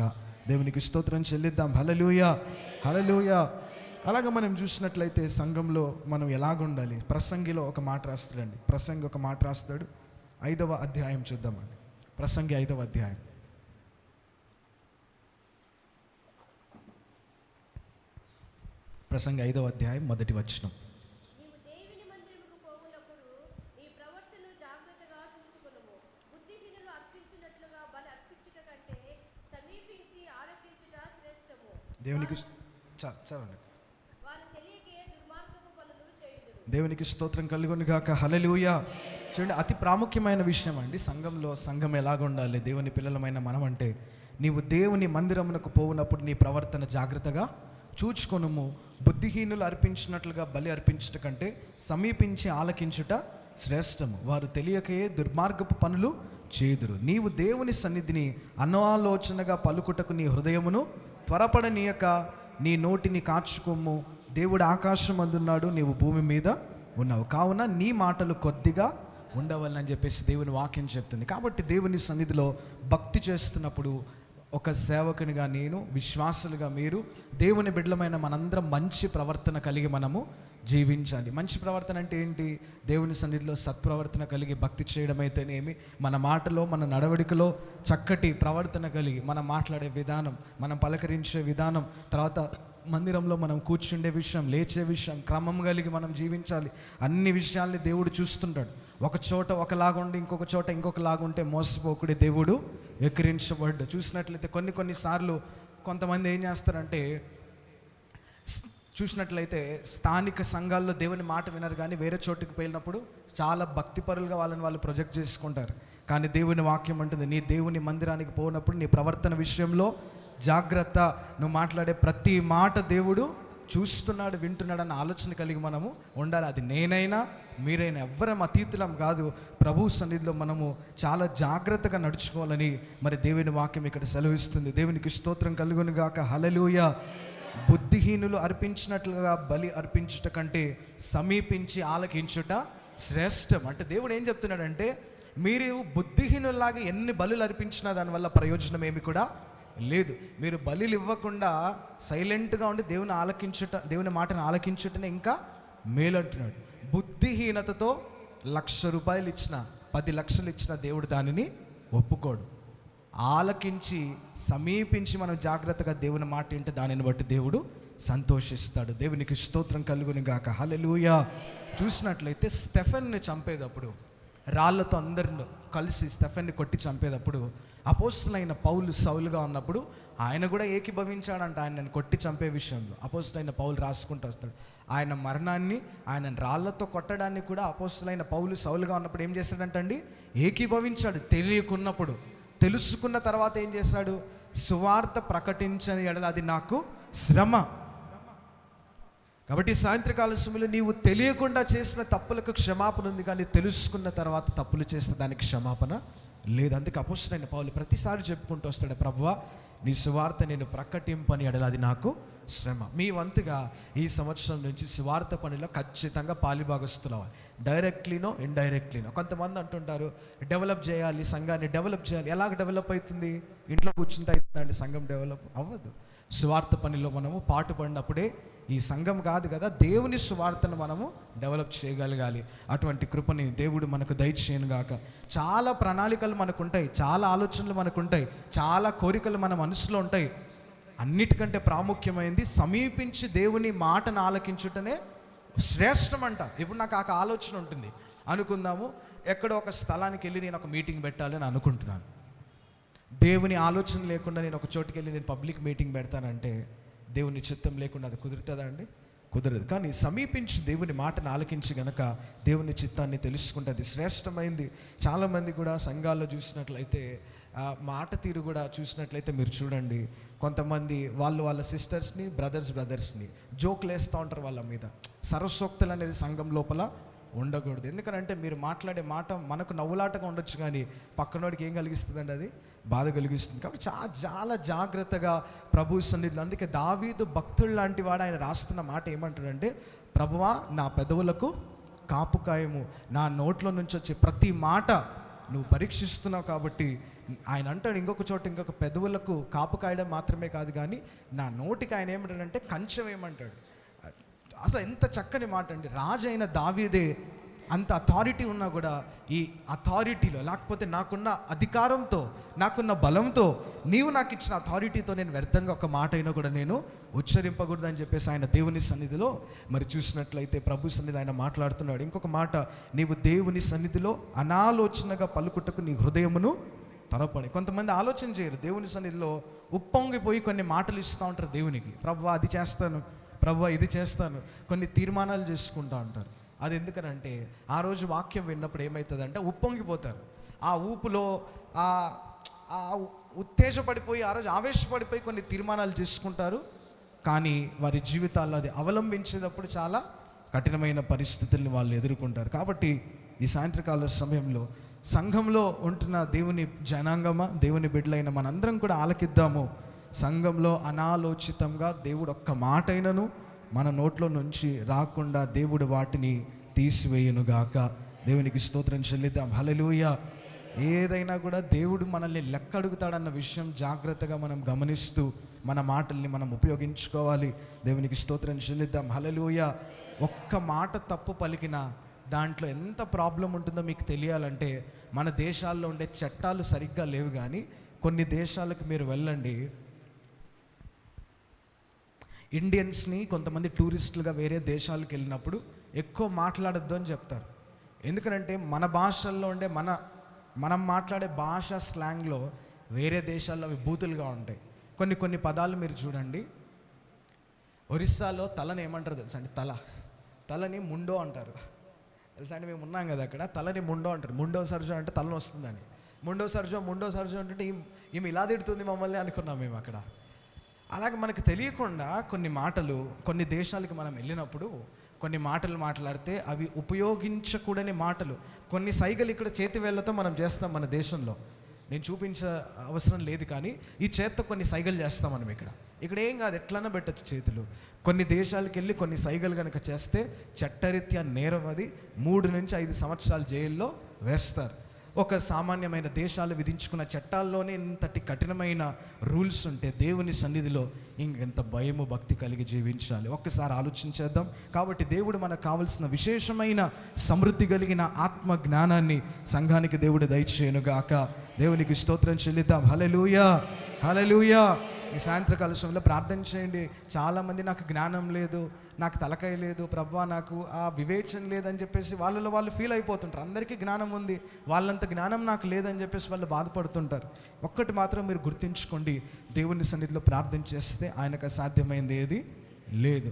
దేవునికి స్తోత్రం చెల్లిద్దాం. హల్లెలూయా, హల్లెలూయా. అలాగే మనం చూసినట్లయితే సంఘంలో మనం ఎలాగుండాలి? ప్రసంగిలో ఒక మాట రాస్తాడండి. ప్రసంగి ఒక మాట రాస్తాడు. 5వ అధ్యాయం చూద్దామండి. ప్రసంగి 5వ అధ్యాయం. ప్రసంగి 5వ అధ్యాయం 1వ వచనం. దేవునికి దేవునికి స్తోత్రం కలుగును గాక. హల్లెలూయా. చూడండి, అతి ప్రాముఖ్యమైన విషయం అండి సంఘం ఎలాగ ఉండాలి. దేవుని పిల్లలమైన మనం అంటే, నీవు దేవుని మందిరమునకు పోవునప్పుడు నీ ప్రవర్తన జాగ్రత్తగా చూచుకొనుము. బుద్ధిహీనులు అర్పించినట్లుగా బలి అర్పించుట కంటే సమీపించి ఆలకించుట శ్రేష్టము. వారు తెలియకయే దుర్మార్గపు పనులు చేదురు. నీవు దేవుని సన్నిధిని అనాలోచనగా పలుకుటకు నీ హృదయమును త్వరపడనీయక నీ నోటిని కార్చుకొమ్ము. దేవుడు ఆకాశం అందున్నాడు, నీవు భూమి మీద ఉన్నావు, కావున నీ మాటలు కొద్దిగా ఉండవాలని చెప్పేసి దేవుని వాక్యం చెప్తుంది. కాబట్టి దేవుని సన్నిధిలో భక్తి చేస్తున్నప్పుడు ఒక సేవకునిగా నేను, విశ్వాసులుగా మీరు, దేవుని బిడ్డలమైన మనందరం మంచి ప్రవర్తన కలిగి మనము జీవించాలి. మంచి ప్రవర్తన అంటే ఏంటి? దేవుని సన్నిధిలో సత్ప్రవర్తన కలిగి భక్తి చేయడం అయితేనేమి, మన మాటలో మన నడవడికలో చక్కటి ప్రవర్తన కలిగి మనం మాట్లాడే విధానం, మనం పలకరించే విధానం, తర్వాత మందిరంలో మనం కూర్చుండే విషయం, లేచే విషయం, క్రమం కలిగి మనం జీవించాలి. అన్ని విషయాల్ని దేవుడు చూస్తుంటాడు. ఒక చోట ఒకలాగుండి ఇంకొక చోట ఇంకొకలాగుంటే మోసపోకుడే దేవుడు వెక్కిరించబడ్డు. చూసినట్లయితే కొన్నిసార్లు కొంతమంది ఏం చేస్తారంటే, చూసినట్లయితే స్థానిక సంఘాల్లో దేవుని మాట వినరు, కానీ వేరే చోటుకి వెళ్ళినప్పుడు చాలా భక్తిపరులుగా వాళ్ళు ప్రొజెక్ట్ చేసుకుంటారు. కానీ దేవుని వాక్యం అంటుంది, నీ దేవుని మందిరానికి పోయినప్పుడు నీ ప్రవర్తన విషయంలో జాగ్రత్త. నువ్వు మాట్లాడే ప్రతి మాట దేవుడు చూస్తున్నాడు, వింటున్నాడు అన్న ఆలోచన కలిగి మనము ఉండాలి. అది నేనైనా మీరైనా ఎవ్వరం అతీతులం కాదు. ప్రభు సన్నిధిలో మనము చాలా జాగ్రత్తగా నడుచుకోవాలని మరి దేవుని వాక్యం ఇక్కడ సెలవిస్తుంది. దేవునికి స్తోత్రం కలుగును గాక. హల్లెలూయా. బుద్ధిహీనులు అర్పించినట్లుగా బలి అర్పించుట కంటే సమీపించి ఆలకించుట శ్రేష్టం. అంటే దేవుడు ఏం చెప్తున్నాడంటే, మీరు బుద్ధిహీనుల్లాగా ఎన్ని బలులు అర్పించినా దానివల్ల ప్రయోజనం ఏమి కూడా లేదు. మీరు బలులు ఇవ్వకుండా సైలెంట్గా ఉండి దేవుని మాటను ఆలకించుటనే ఇంకా మేలు అంటున్నాడు. బుద్ధిహీనతతో 1,00,000 రూపాయలు ఇచ్చినా 10 లక్షలు ఇచ్చినా దేవుడు దానిని ఒప్పుకోడు. ఆలకించి సమీపించి మనం జాగ్రత్తగా దేవుని మాట వింటే దానిని బట్టి దేవుడు సంతోషిస్తాడు. దేవునికి స్తోత్రం కలుగును గాక. హల్లెలూయా. చూసినట్లయితే స్టెఫెన్ని చంపేటప్పుడు, రాళ్లతో అందరిని కలిసి స్టెఫెన్ని కొట్టి చంపేటప్పుడు, అపోస్తలుడైన పౌలు సౌలుగా ఉన్నప్పుడు ఆయన కూడా ఏకీభవించాడంట ఆయనను కొట్టి చంపే విషయంలో. అపోస్తలుడైన పౌలు రాసుకుంటూ వస్తాడు. ఆయన మరణాన్ని, ఆయన రాళ్లతో కొట్టడాన్ని కూడా అపోస్తలుడైన పౌలు సౌలుగా ఉన్నప్పుడు ఏం చేశాడంటండి? ఏకీభవించాడు. తెలియకున్నప్పుడు. తెలుసుకున్న తర్వాత ఏం చేశాడు? సువార్త ప్రకటించని ఎడల అది నాకు శ్రమ. కాబట్టి సాయంత్రకాల సమయంలో నీవు తెలియకుండా చేసిన తప్పులకు క్షమాపణ ఉంది, కానీ తెలుసుకున్న తర్వాత తప్పులు చేసిన దానికి క్షమాపణ లేదు. అందుకే అపోస్తలుడైన పౌలు ప్రతిసారి చెప్పుకుంటూ వస్తాడు, ప్రభువా నీ సువార్త నేను ప్రకటింపని ఎడల అది నాకు శ్రమ. మీ వంతుగా ఈ సంవత్సరం నుంచి సువార్త పనిలో ఖచ్చితంగా పాలిభాగస్తులు, డైరెక్ట్లీనో ఇండైరెక్ట్లీనో. కొంతమంది అంటుంటారు, డెవలప్ చేయాలి, సంఘాన్ని డెవలప్ చేయాలి. ఎలాగ డెవలప్ అవుతుంది? ఇంట్లో కూర్చుంటే అవుతుందండి సంఘం డెవలప్ అవ్వదు. సువార్త పనిలో మనము పాటుపడినప్పుడే ఈ సంఘం కాదు కదా, దేవుని సువార్తను మనము డెవలప్ చేయగలగాలి. అటువంటి కృపని దేవుడు మనకు దయచేయను గాక. చాలా ప్రణాళికలు మనకు ఉంటాయి, చాలా ఆలోచనలు మనకు ఉంటాయి, చాలా కోరికలు మన మనసులో ఉంటాయి. అన్నిటికంటే ప్రాముఖ్యమైనది సమీపించి దేవుని మాటను ఆలకించుటనే శ్రేష్టం అంట. ఇప్పుడు నాకు ఆ ఆలోచన ఉంటుంది, అనుకుందాము ఎక్కడో ఒక స్థలానికి వెళ్ళి నేను ఒక మీటింగ్ పెట్టాలని అనుకుంటున్నాను. దేవుని ఆలోచన లేకుండా నేను ఒక చోటుకి వెళ్ళి నేను పబ్లిక్ మీటింగ్ పెడతానంటే దేవుని చిత్తం లేకుండా అది కుదురుతుందా అండి? కుదరదు. కానీ సమీపించి దేవుని మాటను ఆలకించి గనక దేవుని చిత్తాన్ని తెలుసుకుంటే అది శ్రేష్టమైంది. చాలామంది కూడా సంఘాల్లో చూసినట్లయితే మాట తీరు కూడా చూసినట్లయితే మీరు చూడండి, కొంతమంది వాళ్ళ సిస్టర్స్ని బ్రదర్స్ని జోకులు వేస్తూ ఉంటారు వాళ్ళ మీద. సరస్సోక్తులు అనేది సంఘం లోపల ఉండకూడదు. ఎందుకంటే మీరు మాట్లాడే మాట మనకు నవ్వులాటగా ఉండొచ్చు, కానీ పక్కనోడికి ఏం కలిగిస్తుందండి? అది బాధ కలిగిస్తుంది. కాబట్టి చాలా జాగ్రత్తగా ప్రభు సన్నిధిలో. అందుకే దావీదు భక్తుడు లాంటి వాడు, ఆయన రాస్తున్న మాట ఏమంటాడంటే, ప్రభువా నా పెదవులకు కాపు కాయము, నా నోట్లో నుంచి వచ్చే ప్రతి మాట నువ్వు పరీక్షిస్తున్నావు. కాబట్టి ఆయన అంటాడు ఇంకొక చోట, ఇంకొక పెదవులకు కాపు కాయడం మాత్రమే కాదు, కానీ నా నోటికి ఆయన ఏమంటాడంటే కంచెం ఏమంటాడు. అసలు ఎంత చక్కని మాట అండి. రాజు అయిన దావీదే అంత అథారిటీ ఉన్నా కూడా ఈ అథారిటీలో, లేకపోతే నాకున్న అధికారంతో, నాకున్న బలంతో, నీవు నాకు ఇచ్చిన అథారిటీతో నేను వ్యర్థంగా ఒక మాట అయినా కూడా నేను ఉచ్చరింపకూడదని చెప్పేసి ఆయన దేవుని సన్నిధిలో మరి చూసినట్లయితే ప్రభు సన్నిధి ఆయన మాట్లాడుతున్నాడు. ఇంకొక మాట, నీవు దేవుని సన్నిధిలో అనాలోచనగా పలుకుటకు నీ హృదయమును తరపడి. కొంతమంది ఆలోచన చేయరు, దేవుని సన్నిధిలో ఉప్పొంగిపోయి కొన్ని మాటలు ఇస్తూ ఉంటారు దేవునికి. ప్రభువా అది చేస్తాను, ప్రభువా ఇది చేస్తాను, కొన్ని తీర్మానాలు చేసుకుంటూ ఉంటారు. అది ఎందుకనంటే ఆ రోజు వాక్యం విన్నప్పుడు ఏమవుతుందంటే ఉప్పొంగిపోతారు. ఆ ఊపులో ఆ ఆ ఉత్తేజపడిపోయి ఆ రోజు ఆవేశపడిపోయి కొన్ని తీర్మానాలు చేసుకుంటారు. కానీ వారి జీవితాల్లో అది అవలంబించేటప్పుడు చాలా కఠినమైన పరిస్థితుల్ని వాళ్ళు ఎదుర్కొంటారు. కాబట్టి ఈ సాయంత్రకాల సమయంలో సంఘంలో ఉంటున్న దేవుని జనాంగమా, దేవుని బిడ్డలైన మనందరం కూడా ఆలకిద్దాము. సంఘంలో అనాలోచితంగా దేవుడు ఒక్క మాటైనను మన నోట్లో నుంచి రాకుండా దేవుడు వాటిని తీసివేయునుగాక. దేవునికి స్తోత్రం చెల్లిద్దాం. హల్లెలూయా. ఏదైనా కూడా దేవుడు మనల్ని లెక్క అడుగుతాడన్న విషయం జాగ్రత్తగా మనం గమనిస్తూ మన మాటల్ని మనం ఉపయోగించుకోవాలి. దేవునికి స్తోత్రం చెల్లిద్దాం. హల్లెలూయా. ఒక్క మాట తప్పు పలికినా దాంట్లో ఎంత ప్రాబ్లం ఉంటుందో మీకు తెలియాలంటే మన దేశాల్లో ఉండే చట్టాలు సరిగ్గా లేవు. కానీ కొన్ని దేశాలకు మీరు వెళ్ళండి, ఇండియన్స్ని కొంతమంది టూరిస్టులుగా వేరే దేశాలకు వెళ్ళినప్పుడు ఎక్కువ మాట్లాడొద్దు అని చెప్తారు. ఎందుకంటే మన భాషల్లో ఉండే మనం మాట్లాడే భాష స్లాంగ్లో వేరే దేశాల్లో అవి బూతులుగా ఉంటాయి. కొన్ని పదాలు మీరు చూడండి. ఒరిస్సాలో తలని ఏమంటారు తెలుసా అండి? తలని ముండో అంటారు. తెలుసా అండి? మేము ఉన్నాం కదా అక్కడ. తలని ముండో అంటారు. ముండో సర్జో అంటే తలని వస్తుందని. ముండో సర్జో అంటే ఈమె ఇలా తిడుతుంది మమ్మల్ని అనుకున్నాం మేము అక్కడ. అలాగే మనకు తెలియకుండా కొన్ని మాటలు, కొన్ని దేశాలకు మనం వెళ్ళినప్పుడు కొన్ని మాటలు మాట్లాడితే అవి ఉపయోగించకూడని మాటలు. కొన్ని సైగలు ఇక్కడ చేతి వేళ్ళతో మనం చేస్తాం మన దేశంలో. నేను చూపించే అవసరం లేదు, కానీ ఈ చేత్తో కొన్ని సైగలు చేస్తాం మనం ఇక్కడ ఏం కాదు, ఎట్లన్నా పెట్టచ్చు చేతులు. కొన్ని దేశాలకు వెళ్ళి కొన్ని సైగలు కనుక చేస్తే చట్టరీత్యా నేరం. అది 3 నుంచి 5 సంవత్సరాలు జైల్లో వేస్తారు. ఒక సామాన్యమైన దేశాలు విధించుకున్న చట్టాల్లోనే ఇంతటి కఠినమైన రూల్స్ ఉంటే దేవుని సన్నిధిలో ఇంకెంత భయము భక్తి కలిగి జీవించాలి. ఒక్కసారి ఆలోచించేద్దాం. కాబట్టి దేవుడు మనకు కావలసిన విశేషమైన సమృద్ధి కలిగిన ఆత్మ జ్ఞానాన్ని సంఘానికి దేవుడు దయచేయునుగాక. దేవునికి స్తోత్రం చెల్లిద్దాం. హల్లెలూయా, హల్లెలూయా. ఈ సాయంత్రకాల సమయంలో ప్రార్థన చేయండి. చాలామంది నాకు జ్ఞానం లేదు, నాకు తలకాయ లేదు ప్రభువా, నాకు ఆ వివేచన లేదని చెప్పేసి వాళ్ళు ఫీల్ అయిపోతుంటారు. అందరికీ జ్ఞానం ఉంది, వాళ్ళంత జ్ఞానం నాకు లేదని చెప్పేసి వాళ్ళు బాధపడుతుంటారు. ఒక్కటి మాత్రం మీరు గుర్తుంచుకోండి, దేవుని సన్నిధిలో ప్రార్థన చేస్తే ఆయనకు అసాధ్యమైంది ఏది లేదు.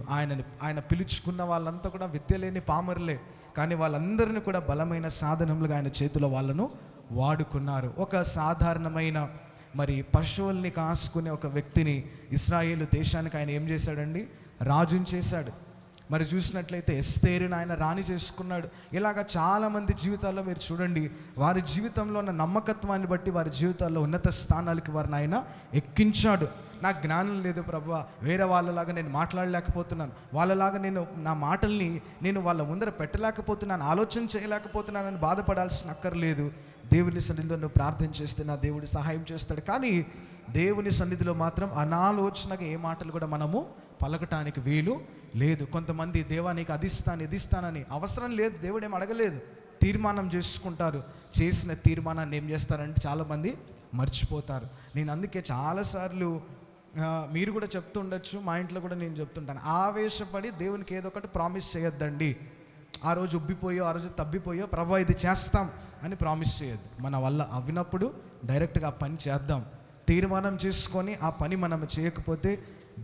ఆయన పిలుచుకున్న వాళ్ళంతా కూడా విద్య లేని పామరులే, కానీ వాళ్ళందరినీ కూడా బలమైన సాధనములుగా ఆయన చేతిలో వాళ్ళను వాడుకున్నారు. ఒక సాధారణమైన పశువుల్ని కాసుకునే ఒక వ్యక్తిని ఇశ్రాయేలు దేశానికి ఆయన ఏం చేశాడండి? రాజుని చేశాడు. చూసినట్లయితే ఎస్తేరుని ఆయన రాణి చేసుకున్నాడు. ఇలాగా చాలామంది జీవితాల్లో మీరు చూడండి, వారి జీవితంలో ఉన్న నమ్మకత్వాన్ని బట్టి వారి జీవితాల్లో ఉన్నత స్థానాలకి వారిని ఆయన ఎక్కించాడు. నాకు జ్ఞానం లేదు ప్రభువా, వేరే వాళ్ళలాగా నేను మాట్లాడలేకపోతున్నాను, వాళ్ళలాగా నా మాటల్ని నేను వాళ్ళ ముందర పెట్టలేకపోతున్నాను, ఆలోచన చేయలేకపోతున్నానని బాధపడాల్సిన అక్కర్లేదు. దేవుని సన్నిధిలో నువ్వు ప్రార్థన చేస్తే నా దేవుడు సహాయం చేస్తాడు. కానీ దేవుని సన్నిధిలో మాత్రం అనాలోచనగా ఏ మాటలు కూడా మనము పలకటానికి వీలు లేదు. కొంతమంది దేవా నీకు అది ఇస్తానని అవసరం లేదు, దేవుడు ఏం అడగలేదు, తీర్మానం చేసుకుంటారు. చేసిన తీర్మానాన్ని ఏం చేస్తారంటే చాలామంది మర్చిపోతారు. నేను అందుకే చాలాసార్లు మీరు కూడా చెప్తూ ఉండొచ్చు, మా ఇంట్లో కూడా నేను చెప్తుంటాను, ఆవేశపడి దేవునికి ఏదో ఒకటి ప్రామిస్ చేయొద్దండి. ఆ రోజు ఉబ్బిపోయో ఆ రోజు తబ్బిపోయో ప్రభువా ఇది చేస్తాం అని ప్రామిస్ చేయొద్దు. మన వల్ల అవినప్పుడు డైరెక్ట్గా ఆ పని చేద్దాం. తీర్మానం చేసుకొని ఆ పని మనం చేయకపోతే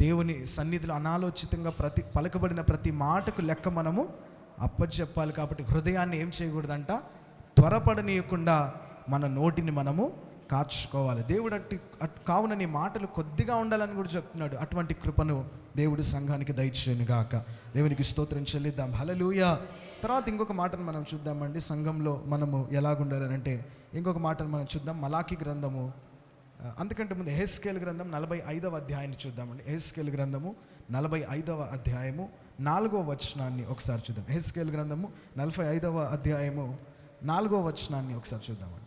దేవుని సన్నిధిలో అనాలోచితంగా పలకబడిన ప్రతి మాటకు లెక్క మనము అప్పచెప్పాలి. కాబట్టి హృదయాన్ని ఏం చేయకూడదంట? త్వరపడనీయకుండా మన నోటిని మనము కాచుకోవాలి. దేవుడు కావున నీ మాటలు కొద్దిగా ఉండాలని కూడా చెప్తున్నాడు. అటువంటి కృపను దేవుడు సంఘానికి దయచేయునుగాక. దేవునికి స్తోత్రం చెల్లిద్దాం. హల్లెలూయా. తర్వాత ఇంకొక మాటను మనం చూద్దామండి. సంఘంలో మనము ఎలాగుండాలని అంటే ఇంకొక మాటను మనం చూద్దాం. మలాకి గ్రంథము, అంతకంటే ముందు ఎహెజ్కేలు గ్రంథం 45వ అధ్యాయాన్ని చూద్దామండి. ఎహెజ్కేలు గ్రంథము 45వ అధ్యాయము 4వ వచనాన్ని ఒకసారి చూద్దాం. ఎహెజ్కేలు గ్రంథము 45వ అధ్యాయము 4వ వచనాన్ని ఒకసారి చూద్దామండి.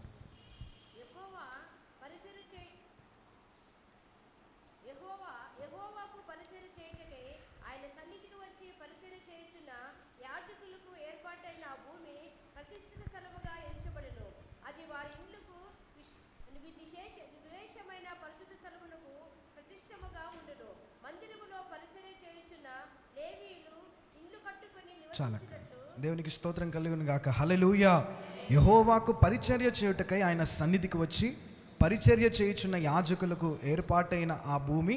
చాలా దేవునికి స్తోత్రం కలుగును గాక. హల్లెలూయా. యెహోవాకు పరిచర్య చేయుటకై ఆయన సన్నిధికి వచ్చి పరిచర్య చేయుచున్న యాజకులకు ఏర్పాటైన ఆ భూమి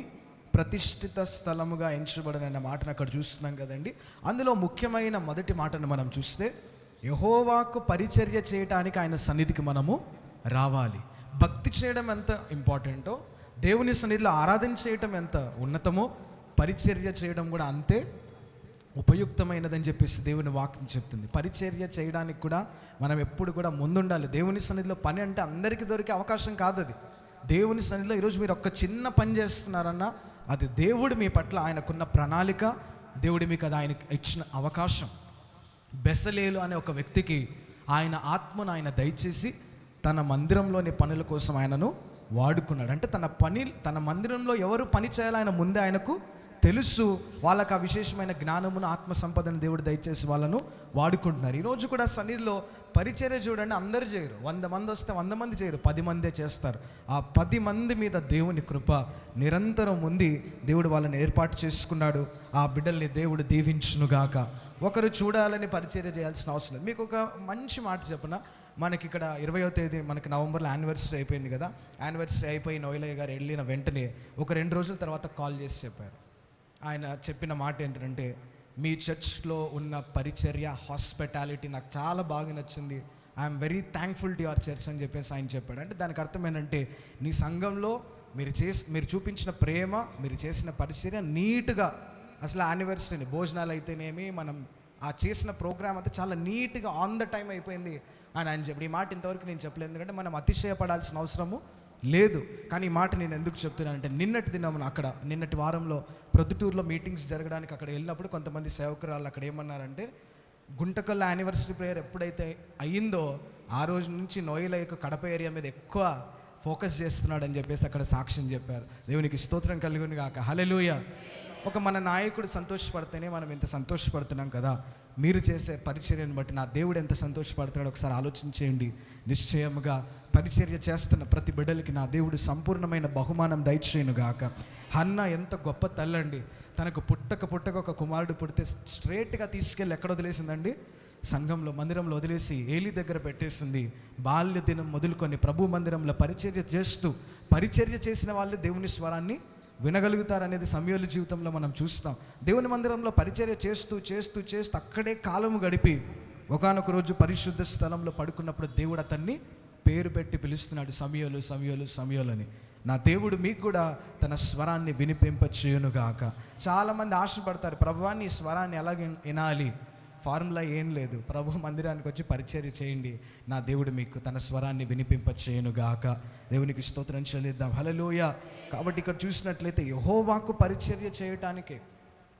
ప్రతిష్ఠిత స్థలముగా ఎంచబడిన మాటను అక్కడ చూస్తున్నాం కదండి. అందులో ముఖ్యమైన మొదటి మాటను మనం చూస్తే, యెహోవాకు పరిచర్య చేయటానికి ఆయన సన్నిధికి మనము రావాలి. భక్తి చేయడం ఎంత ఇంపార్టెంటో, దేవుని సన్నిధిలో ఆరాధన చేయటం ఎంత ఉన్నతమో, పరిచర్య చేయడం కూడా అంతే ఉపయుక్తమైనదని చెప్పేసి దేవుని వాక్యం చెప్తుంది. పరిచర్య చేయడానికి కూడా మనం ఎప్పుడు కూడా ముందుండాలి. దేవుని సన్నిధిలో పని అంటే అందరికీ దొరికే అవకాశం కాదు అది. దేవుని సన్నిధిలో ఈరోజు మీరు ఒక్క చిన్న పని చేస్తున్నారన్నా అది దేవుడు మీ పట్ల ఆయనకున్న ప్రణాళిక, దేవుడు మీకు అది ఆయనకి ఇచ్చిన అవకాశం. బెసలేలు అనే ఒక వ్యక్తికి ఆయన ఆత్మను ఆయన దయచేసి తన మందిరంలోని పనుల కోసం ఆయనను వాడుకున్నాడు. అంటే తన మందిరంలో ఎవరు పని చేయాలో ఆయన ముందే ఆయనకు తెలుసు. వాళ్ళకి ఆ విశేషమైన జ్ఞానమును, ఆత్మ సంపదను దేవుడు దయచేసి వాళ్ళను వాడుకుంటున్నారు. ఈరోజు కూడా సన్నిధిలో పరిచర్య చూడండి, అందరు చేయరు. 100 మంది వస్తే 100 మంది చేయరు, 10 మందే చేస్తారు. ఆ 10 మంది మీద దేవుని కృప నిరంతరం ఉంది. దేవుడు వాళ్ళని ఏర్పాటు చేసుకున్నాడు. ఆ బిడ్డల్ని దేవుడు దీవించునుగాక. ఒకరు చూడాలని పరిచర్య చేయాల్సిన అవసరం లేదు. మీకు ఒక మంచి మాట చెప్పిన, మనకి ఇక్కడ 20వ తేదీ మనకి నవంబర్లో యానివర్సరీ అయిపోయింది కదా. యానివర్సరీ అయిపోయి నోయిలయ్య గారు వెళ్ళిన వెంటనే ఒక 2 రోజుల తర్వాత కాల్ చేసి చెప్పారు. ఆయన చెప్పిన మాట ఏంటంటే, మీ చర్చ్లో ఉన్న పరిచర్య, హాస్పిటాలిటీ నాకు చాలా బాగా నచ్చింది. I'm very thankful to your church అని చెప్పేసి ఆయన చెప్పాడు. అంటే దానికి అర్థం ఏంటంటే, నీ సంఘంలో మీరు చూపించిన ప్రేమ, మీరు చేసిన పరిచర్య నీట్గా, అసలు యానివర్సరీని భోజనాలు అయితేనేమి, మనం ఆ చేసిన ప్రోగ్రామ్ అంతా చాలా నీట్గా ఆన్ ద టైం అయిపోయింది అని ఆయన చెప్పాడు. ఈ మాట ఇంతవరకు నేను చెప్పలేదు, ఎందుకంటే మనం అతిశయపడాల్సిన అవసరము లేదు. కానీ ఈ మాట నేను ఎందుకు చెప్తున్నానంటే, నిన్నటి వారంలో ప్రొద్దుటూరులో మీటింగ్స్ జరగడానికి అక్కడ వెళ్ళినప్పుడు కొంతమంది సేవకురాళ్ళు అక్కడ ఏమన్నారంటే, గుంటకల్ల యానివర్సరీ ప్రేయర్ ఎప్పుడైతే అయ్యిందో ఆ రోజు నుంచి నోయిలయ్యకు కడప ఏరియా మీద ఎక్కువ ఫోకస్ చేస్తున్నాడని చెప్పేసి అక్కడ సాక్ష్యం చెప్పారు. దేవునికి స్తోత్రం కలుగును గాక. హల్లెలూయా. ఒక మన నాయకుడు సంతోషపడితేనే మనం ఎంత సంతోషపడుతున్నాం కదా. మీరు చేసే పరిచర్యను బట్టి నా దేవుడు ఎంత సంతోషపడుతున్నాడో ఒకసారి ఆలోచించేయండి. నిశ్చయముగా పరిచర్య చేస్తున్న ప్రతి బిడ్డలకి నా దేవుడు సంపూర్ణమైన బహుమానం దయచేయునుగాక. హన్న ఎంత గొప్ప తల్లండి. తనకు పుట్టక ఒక కుమారుడు పుడితే స్ట్రేట్గా తీసుకెళ్ళి ఎక్కడ వదిలేసిందండి? సంఘంలో, మందిరంలో వదిలేసి ఏలి దగ్గర పెట్టేసింది. బాల్య దినం మొదలుకొని ప్రభు మందిరంలో పరిచర్య చేసిన వాళ్ళే దేవుని స్వరాన్ని వినగలుగుతారనేది సమూయేలు జీవితంలో మనం చూస్తాం. దేవుని మందిరంలో పరిచర్య చేస్తూ అక్కడే కాలము గడిపి ఒకానొక రోజు పరిశుద్ధ స్థలంలో పడుకున్నప్పుడు దేవుడు అతన్ని పేరు పెట్టి పిలుస్తున్నాడు, సమూయేలు అని. నా దేవుడు మీకు కూడా తన స్వరాన్ని వినిపింపచేయునుగాక. చాలామంది ఆశపడతారు, ప్రభువా నీ స్వరాన్ని ఎలాగ వినాలి? ఫార్ములా ఏం లేదు, ప్రభు మందిరానికి వచ్చి పరిచర్య చేయండి, నా దేవుడు మీకు తన స్వరాన్ని వినిపింపచేయునుగాక. దేవునికి స్తోత్రం చెల్లిద్దాం. హల్లెలూయా. కాబట్టి ఇక్కడ చూసినట్లయితే యెహోవాకు పరిచర్య చేయటానికి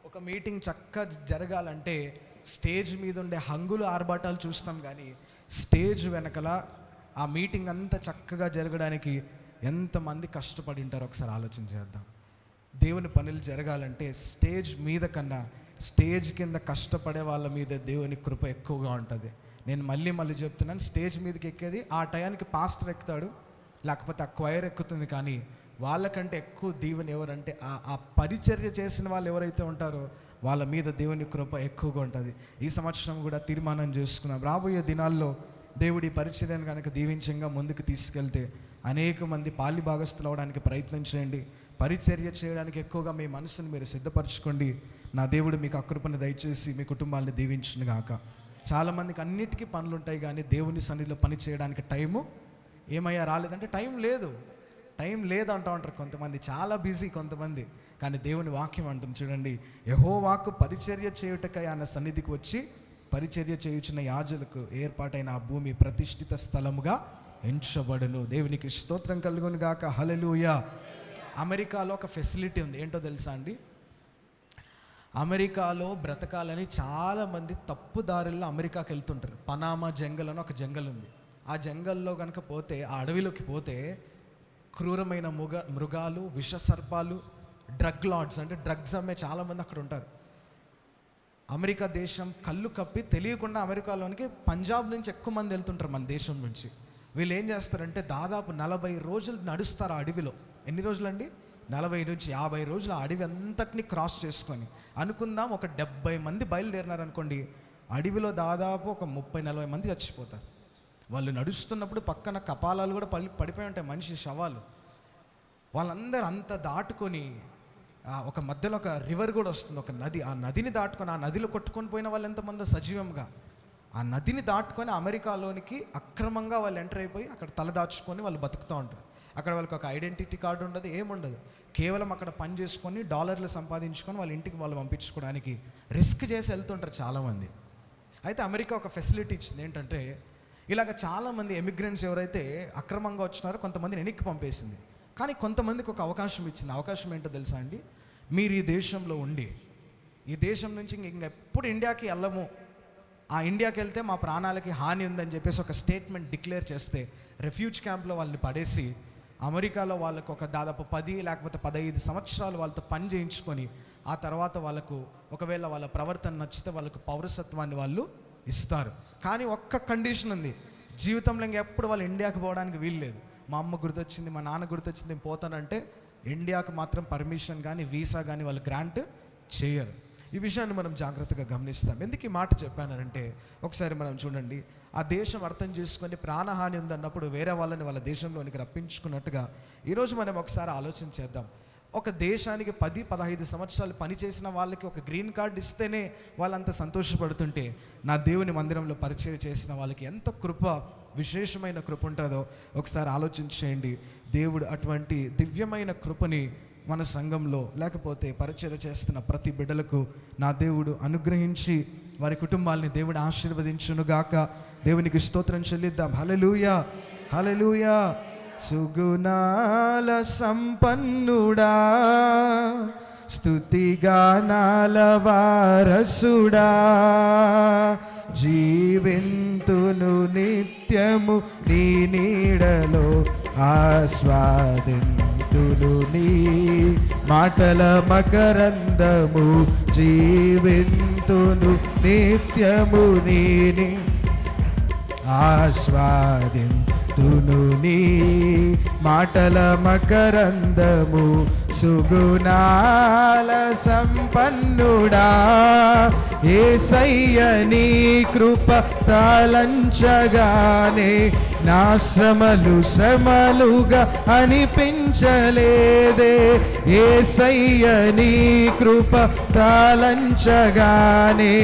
ఒక మీటింగ్ చక్కగా జరగాలంటే స్టేజ్ మీద ఉండే హంగులు ఆర్భాటాలు చూస్తాం, కానీ స్టేజ్ వెనకల ఆ మీటింగ్ అంతా చక్కగా జరగడానికి ఎంతమంది కష్టపడి ఉంటారో ఒకసారి ఆలోచన చేద్దాం. దేవుని పనులు జరగాలంటే స్టేజ్ మీద కన్నా స్టేజ్ కింద కష్టపడే వాళ్ళ మీద దేవుని కృప ఎక్కువగా ఉంటుంది. నేను మళ్ళీ చెప్తున్నాను, స్టేజ్ మీదకి ఎక్కేది ఆ టయానికి పాస్టర్ ఎక్కుతాడు, లేకపోతే ఆ క్వైర్ ఎక్కుతుంది, కానీ వాళ్ళకంటే ఎక్కువ దీవెని ఎవరంటే ఆ పరిచర్య చేసిన వాళ్ళు ఎవరైతే ఉంటారో వాళ్ళ మీద దేవుని కృప ఎక్కువగా ఉంటుంది. ఈ సంవత్సరం కూడా తీర్మానం చేసుకున్నాం, రాబోయే దినాల్లో దేవుడి పరిచర్యను కనుక దీవించంగా ముందుకు తీసుకెళ్తే అనేక మంది పాలి భాగస్థులు అవడానికి ప్రయత్నం చేయండి. పరిచర్య చేయడానికి ఎక్కువగా మీ మనసును మీరు సిద్ధపరచుకోండి. నా దేవుడు మీకు ఆ కృపను దయచేసి మీ కుటుంబాన్ని దీవించును గాక. చాలామందికి అన్నిటికీ పనులు ఉంటాయి, కానీ దేవుని సన్నిధిలో పని చేయడానికి టైము రాలేదంటే టైం లేదు అంటూ ఉంటారు కొంతమంది. చాలా బిజీ కొంతమంది. కానీ దేవుని వాక్యం అంటుంది చూడండి, యెహోవాకు పరిచర్య చేయుటకై ఆయన సన్నిధికి వచ్చి పరిచర్య చేయుచున్న యాజకులకు ఏర్పాటైన ఆ భూమి ప్రతిష్ఠిత స్థలముగా ఎంచబడును. దేవునికి స్తోత్రం కలుగును గాక. హల్లెలూయా. అమెరికాలో ఒక ఫెసిలిటీ ఉంది, ఏంటో తెలుసా అండి? అమెరికాలో బ్రతకాలని చాలామంది తప్పుదారుల్లో అమెరికాకి వెళ్తుంటారు. పనామా జంగల్ అని ఒక జంగల్ ఉంది. ఆ జంగల్లో కనుక పోతే, ఆ అడవిలోకి పోతే క్రూరమైన మృగాలు, విష సర్పాలు, డ్రగ్ లార్డ్స్ అంటే డ్రగ్స్ అమ్మే చాలామంది అక్కడ ఉంటారు. అమెరికా దేశం కళ్ళు కప్పి తెలియకుండా అమెరికాలోనికి పంజాబ్ నుంచి ఎక్కువ మంది వెళ్తుంటారు మన దేశం నుంచి. వీళ్ళు ఏం చేస్తారంటే దాదాపు 40 రోజులు నడుస్తారు ఆ అడవిలో. ఎన్ని రోజులండి? 40 నుంచి 50 రోజులు ఆ అడవి అంతటిని క్రాస్ చేసుకొని, అనుకుందాం ఒక 70 మంది బయలుదేరినారనుకోండి, అడవిలో దాదాపు ఒక 30-40 మంది చచ్చిపోతారు. వాళ్ళు నడుస్తున్నప్పుడు పక్కన కపాలాలు కూడా పడిపోయి ఉంటాయి, మనిషి శవాలు. వాళ్ళందరూ అంత దాటుకొని ఒక మధ్యలో ఒక రివర్ కూడా వస్తుంది, ఒక నది. ఆ నదిని దాటుకొని, ఆ నదిలో కొట్టుకొని పోయిన వాళ్ళు ఎంతమంది సజీవంగా, ఆ నదిని దాటుకొని అమెరికాలోనికి అక్రమంగా వాళ్ళు ఎంటర్ అయిపోయి అక్కడ తలదాచుకొని వాళ్ళు బతుకుతూ ఉంటారు. అక్కడ వాళ్ళకి ఒక ఐడెంటిటీ కార్డు ఉండదు, ఏముండదు. కేవలం అక్కడ పని చేసుకొని డాలర్లు సంపాదించుకొని వాళ్ళ ఇంటికి వాళ్ళు పంపించుకోవడానికి రిస్క్ చేసి వెళ్తుంటారు చాలామంది. అయితే అమెరికా ఒక ఫెసిలిటీ ఇచ్చింది, ఏంటంటే ఇలాగ చాలామంది ఎమిగ్రెంట్స్ ఎవరైతే అక్రమంగా వచ్చినారో కొంతమందిని వెనక్కి పంపేసింది. కానీ కొంతమందికి ఒక అవకాశం ఇచ్చింది. అవకాశం ఏంటో తెలుసా అండి? మీరు ఈ దేశంలో ఉండి, ఈ దేశం నుంచి ఇంకెప్పుడు ఇండియాకి వెళ్ళము, ఆ ఇండియాకి వెళ్తే మా ప్రాణాలకి హాని ఉందని చెప్పేసి ఒక స్టేట్మెంట్ డిక్లేర్ చేస్తే రెఫ్యూజ్ క్యాంప్లో వాళ్ళని పడేసి అమెరికాలో వాళ్ళకు ఒక దాదాపు 10 లేకపోతే 15 సంవత్సరాలు వాళ్ళతో పని చేయించుకొని ఆ తర్వాత వాళ్ళకు ఒకవేళ వాళ్ళ ప్రవర్తన నచ్చితే వాళ్ళకు పౌరసత్వాన్ని వాళ్ళు ఇస్తారు. కానీ ఒక్క కండిషన్ ఉంది, జీవితంలో ఇంకెప్పుడు వాళ్ళు ఇండియాకి పోవడానికి వీలు లేదు. మా అమ్మ గుర్తొచ్చింది, మా నాన్న గుర్తొచ్చింది, నేను పోతానంటే ఇండియాకు మాత్రం పర్మిషన్ కానీ వీసా కానీ వాళ్ళు గ్రాంట్ చేయరు. ఈ విషయాన్ని మనం జాగ్రత్తగా గమనిస్తాం. ఎందుకు ఈ మాట చెప్పానంటే, ఒకసారి మనం చూడండి, ఆ దేశం అర్థం చేసుకొని ప్రాణహాని ఉందన్నప్పుడు వేరే వాళ్ళని వాళ్ళ దేశంలోనికి రప్పించుకున్నట్టుగా ఈరోజు మనం ఒకసారి ఆలోచన చేద్దాం. ఒక దేశానికి 10-15 సంవత్సరాలు పనిచేసిన వాళ్ళకి ఒక గ్రీన్ కార్డ్ ఇస్తేనే వాళ్ళంత సంతోషపడుతుంటే, నా దేవుని మందిరంలో పరిచయం చేసిన వాళ్ళకి ఎంత కృప, విశేషమైన కృప ఉంటుందో ఒకసారి ఆలోచించేయండి. దేవుడు అటువంటి దివ్యమైన కృపని మన సంఘంలో లేకపోతే పరిచయం చేస్తున్న ప్రతి బిడ్డలకు నా దేవుడు అనుగ్రహించి వారి కుటుంబాలని దేవుడు ఆశీర్వదించునుగాక. దేవునికి స్తోత్రం చెల్లిద్దాం. హల్లెలూయా, హల్లెలూయా. సుగుణాల సంపన్నుడా, స్తుతిగానాల వారసుడా, జీవింతును నిత్యము నీ నీడలో ఆస్వాదింతును నీ మాటల మకరందము, జీవింతును నిత్యము నీ ఆస్వాదింతును నీ మాటల మకరందము. సుగుణాల సంపన్నుడా, యేసయ్య నీ కృప తలంచగానే నా శ్రమలు శ్రమలుగా అనిపించలేదే. యేసయ్య నీ కృప తలంచగానే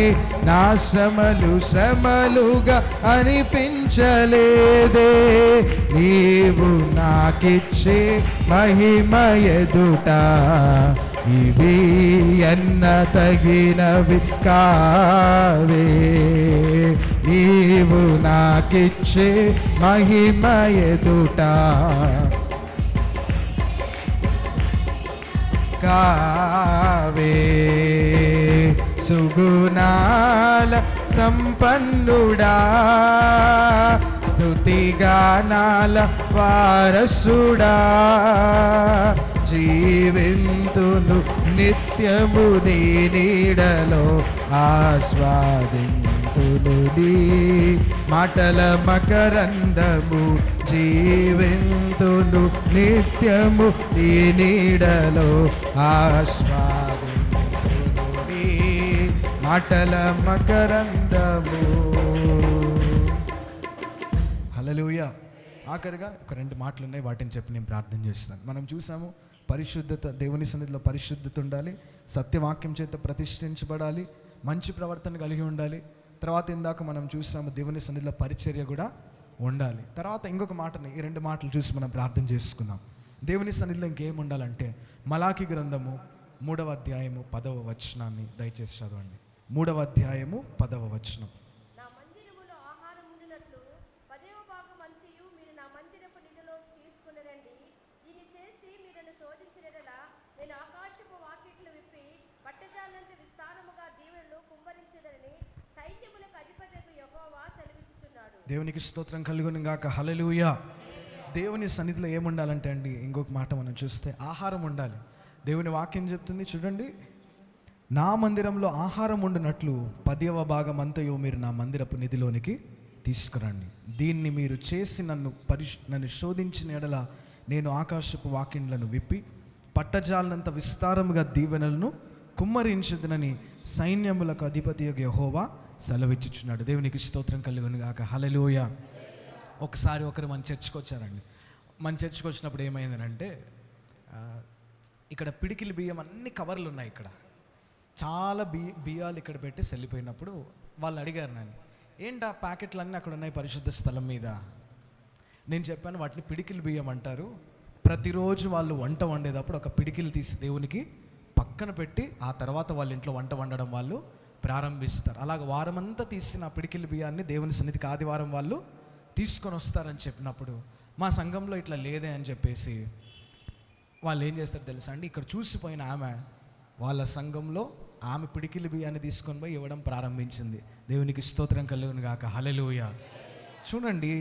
నా శ్రమలు శ్రమలుగా అనిపించలేదే. నీవు నాకిచ్చే మహిమ ఎదుట ఇవి ఎన్న తగినవి కావే. నీవు నాకిచ్చే మహిమ ఎదుట కావే. సుగుణాల సంపన్నుడా, స్తుతిగానాల వారసుడా, జీవింతును నిత్యము నీ నీడలో ఆస్వాదింతును నీ మాటల మకరందము, జీవింతును నిత్యము నీ నీడలో ఆస్వాదింతును నీ మాటల మకరందము. హల్లెలూయా. ఆఖరిగా ఒక 2 మాటలు ఉన్నాయి, వాటిని చెప్పి నేను ప్రార్థన చేస్తాను. మనం చూసాము, పరిశుద్ధత, దేవుని సన్నిధిలో పరిశుద్ధత ఉండాలి, సత్యవాక్యం చేత ప్రతిష్ఠించబడాలి, మంచి ప్రవర్తన కలిగి ఉండాలి. తర్వాత ఇందాక మనం చూసాము, దేవుని సన్నిధిలో పరిచర్య కూడా ఉండాలి. తర్వాత ఇంకొక మాటని, ఈ 2 మాటలు చూసి మనం ప్రార్థన చేసుకుందాం. దేవుని సన్నిధిలో ఇంకేం ఉండాలంటే, మలాకి గ్రంథము 3వ అధ్యాయము 10వ వచనాన్ని దయచేసి చదవండి. 3వ అధ్యాయము 10వ వచనం. దేవునికి స్తోత్రం కలుగును గాక. హల్లెలూయా. దేవుని సన్నిధిలో ఏముండాలంటే అండి, ఇంకొక మాట మనం చూస్తే ఆహారం ఉండాలి. దేవుని వాక్యం చెప్తుంది చూడండి, నా మందిరంలో ఆహారం ఉండునట్లు 10వ భాగం అంతయు మీరు నా మందిరపు నిధిలోనికి తీసుకురండి. దీన్ని మీరు చేసి నన్ను శోధించిన ఎడల నేను ఆకాశపు వాకిండ్లను విప్పి పట్టజాలనంత విస్తారముగా దీవెనలను కుమ్మరించుదనని సైన్యములకు అధిపతి యెహోవా సెలవిచ్చుచున్నాడు. దేవునికి స్తోత్రం కలుగును గాక. హల్లెలూయా. ఒకసారి ఒకరు మన చర్చికి వచ్చారండి. మన చర్చికి వచ్చినప్పుడు ఏమైందనంటే, ఇక్కడ పిడికిలి బియ్యం అన్ని కవర్లు ఉన్నాయి. ఇక్కడ చాలా బియ్యాలు ఇక్కడ పెట్టి వెళ్ళిపోయినప్పుడు వాళ్ళు అడిగారు నన్ను, ఏంటి ఆ ప్యాకెట్లన్నీ అక్కడ ఉన్నాయి పరిశుద్ధ స్థలం మీద. నేను చెప్పాను, వాటిని పిడికిలి బియ్యం అంటారు. ప్రతిరోజు వాళ్ళు వంట వండేటప్పుడు ఒక పిడికిలు తీసి దేవునికి పక్కన పెట్టి ఆ తర్వాత వాళ్ళ ఇంట్లో వంట వండడం వాళ్ళు ప్రారంభిస్తారు. అలాగ వారమంతా తీసిన పిడికిలి బియ్యాన్ని దేవుని సన్నిధికి ఆదివారం వాళ్ళు తీసుకొని వస్తారని చెప్పినప్పుడు మా సంఘంలో ఇట్లా లేదే అని చెప్పేసి వాళ్ళు ఏం చేస్తారు తెలుసా అండి, ఇక్కడ చూసిపోయిన ఆమె వాళ్ళ సంఘంలో ఆమె పిడికిలి బియ్యాన్ని తీసుకొని పోయి ఇవ్వడం ప్రారంభించింది. దేవునికి స్తోత్రం కలుగును గాక. హల్లెలూయా. చూడండి,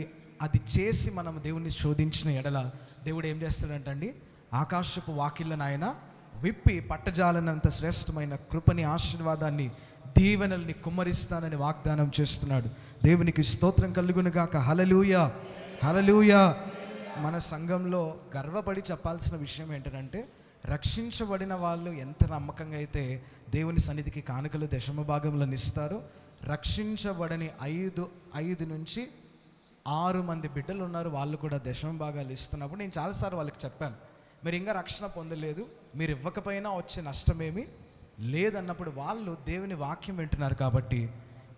అది చేసి మనం దేవుని శోధించిన ఎడల దేవుడు ఏం చేస్తాడంటండి, ఆకాశపు వాకిళ్ళను ఆయన విప్పి పట్టజాలనంత శ్రేష్టమైన కృపని, ఆశీర్వాదాన్ని, దీవెనల్ని కుమ్మరిస్తానని వాగ్దానం చేస్తున్నాడు. దేవునికి స్తోత్రం కలుగును గాక. హల్లెలూయా, హల్లెలూయా. మన సంఘంలో గర్వపడి చెప్పాల్సిన విషయం ఏంటంటే, రక్షించబడిన వాళ్ళు ఎంత నమ్మకంగా అయితే దేవుని సన్నిధికి కానుకలు దశమ భాగంలో ఇస్తారో, రక్షించబడని 5 నుంచి 6 మంది బిడ్డలు ఉన్నారు, వాళ్ళు కూడా దశమ భాగాలు ఇస్తున్నప్పుడు నేను చాలాసార్లు వాళ్ళకి చెప్పాను, మీరు ఇంకా రక్షణ పొందలేదు, మీరు ఇవ్వకపోయినా వచ్చే నష్టమేమి లేదన్నప్పుడు వాళ్ళు దేవుని వాక్యం వింటున్నారు కాబట్టి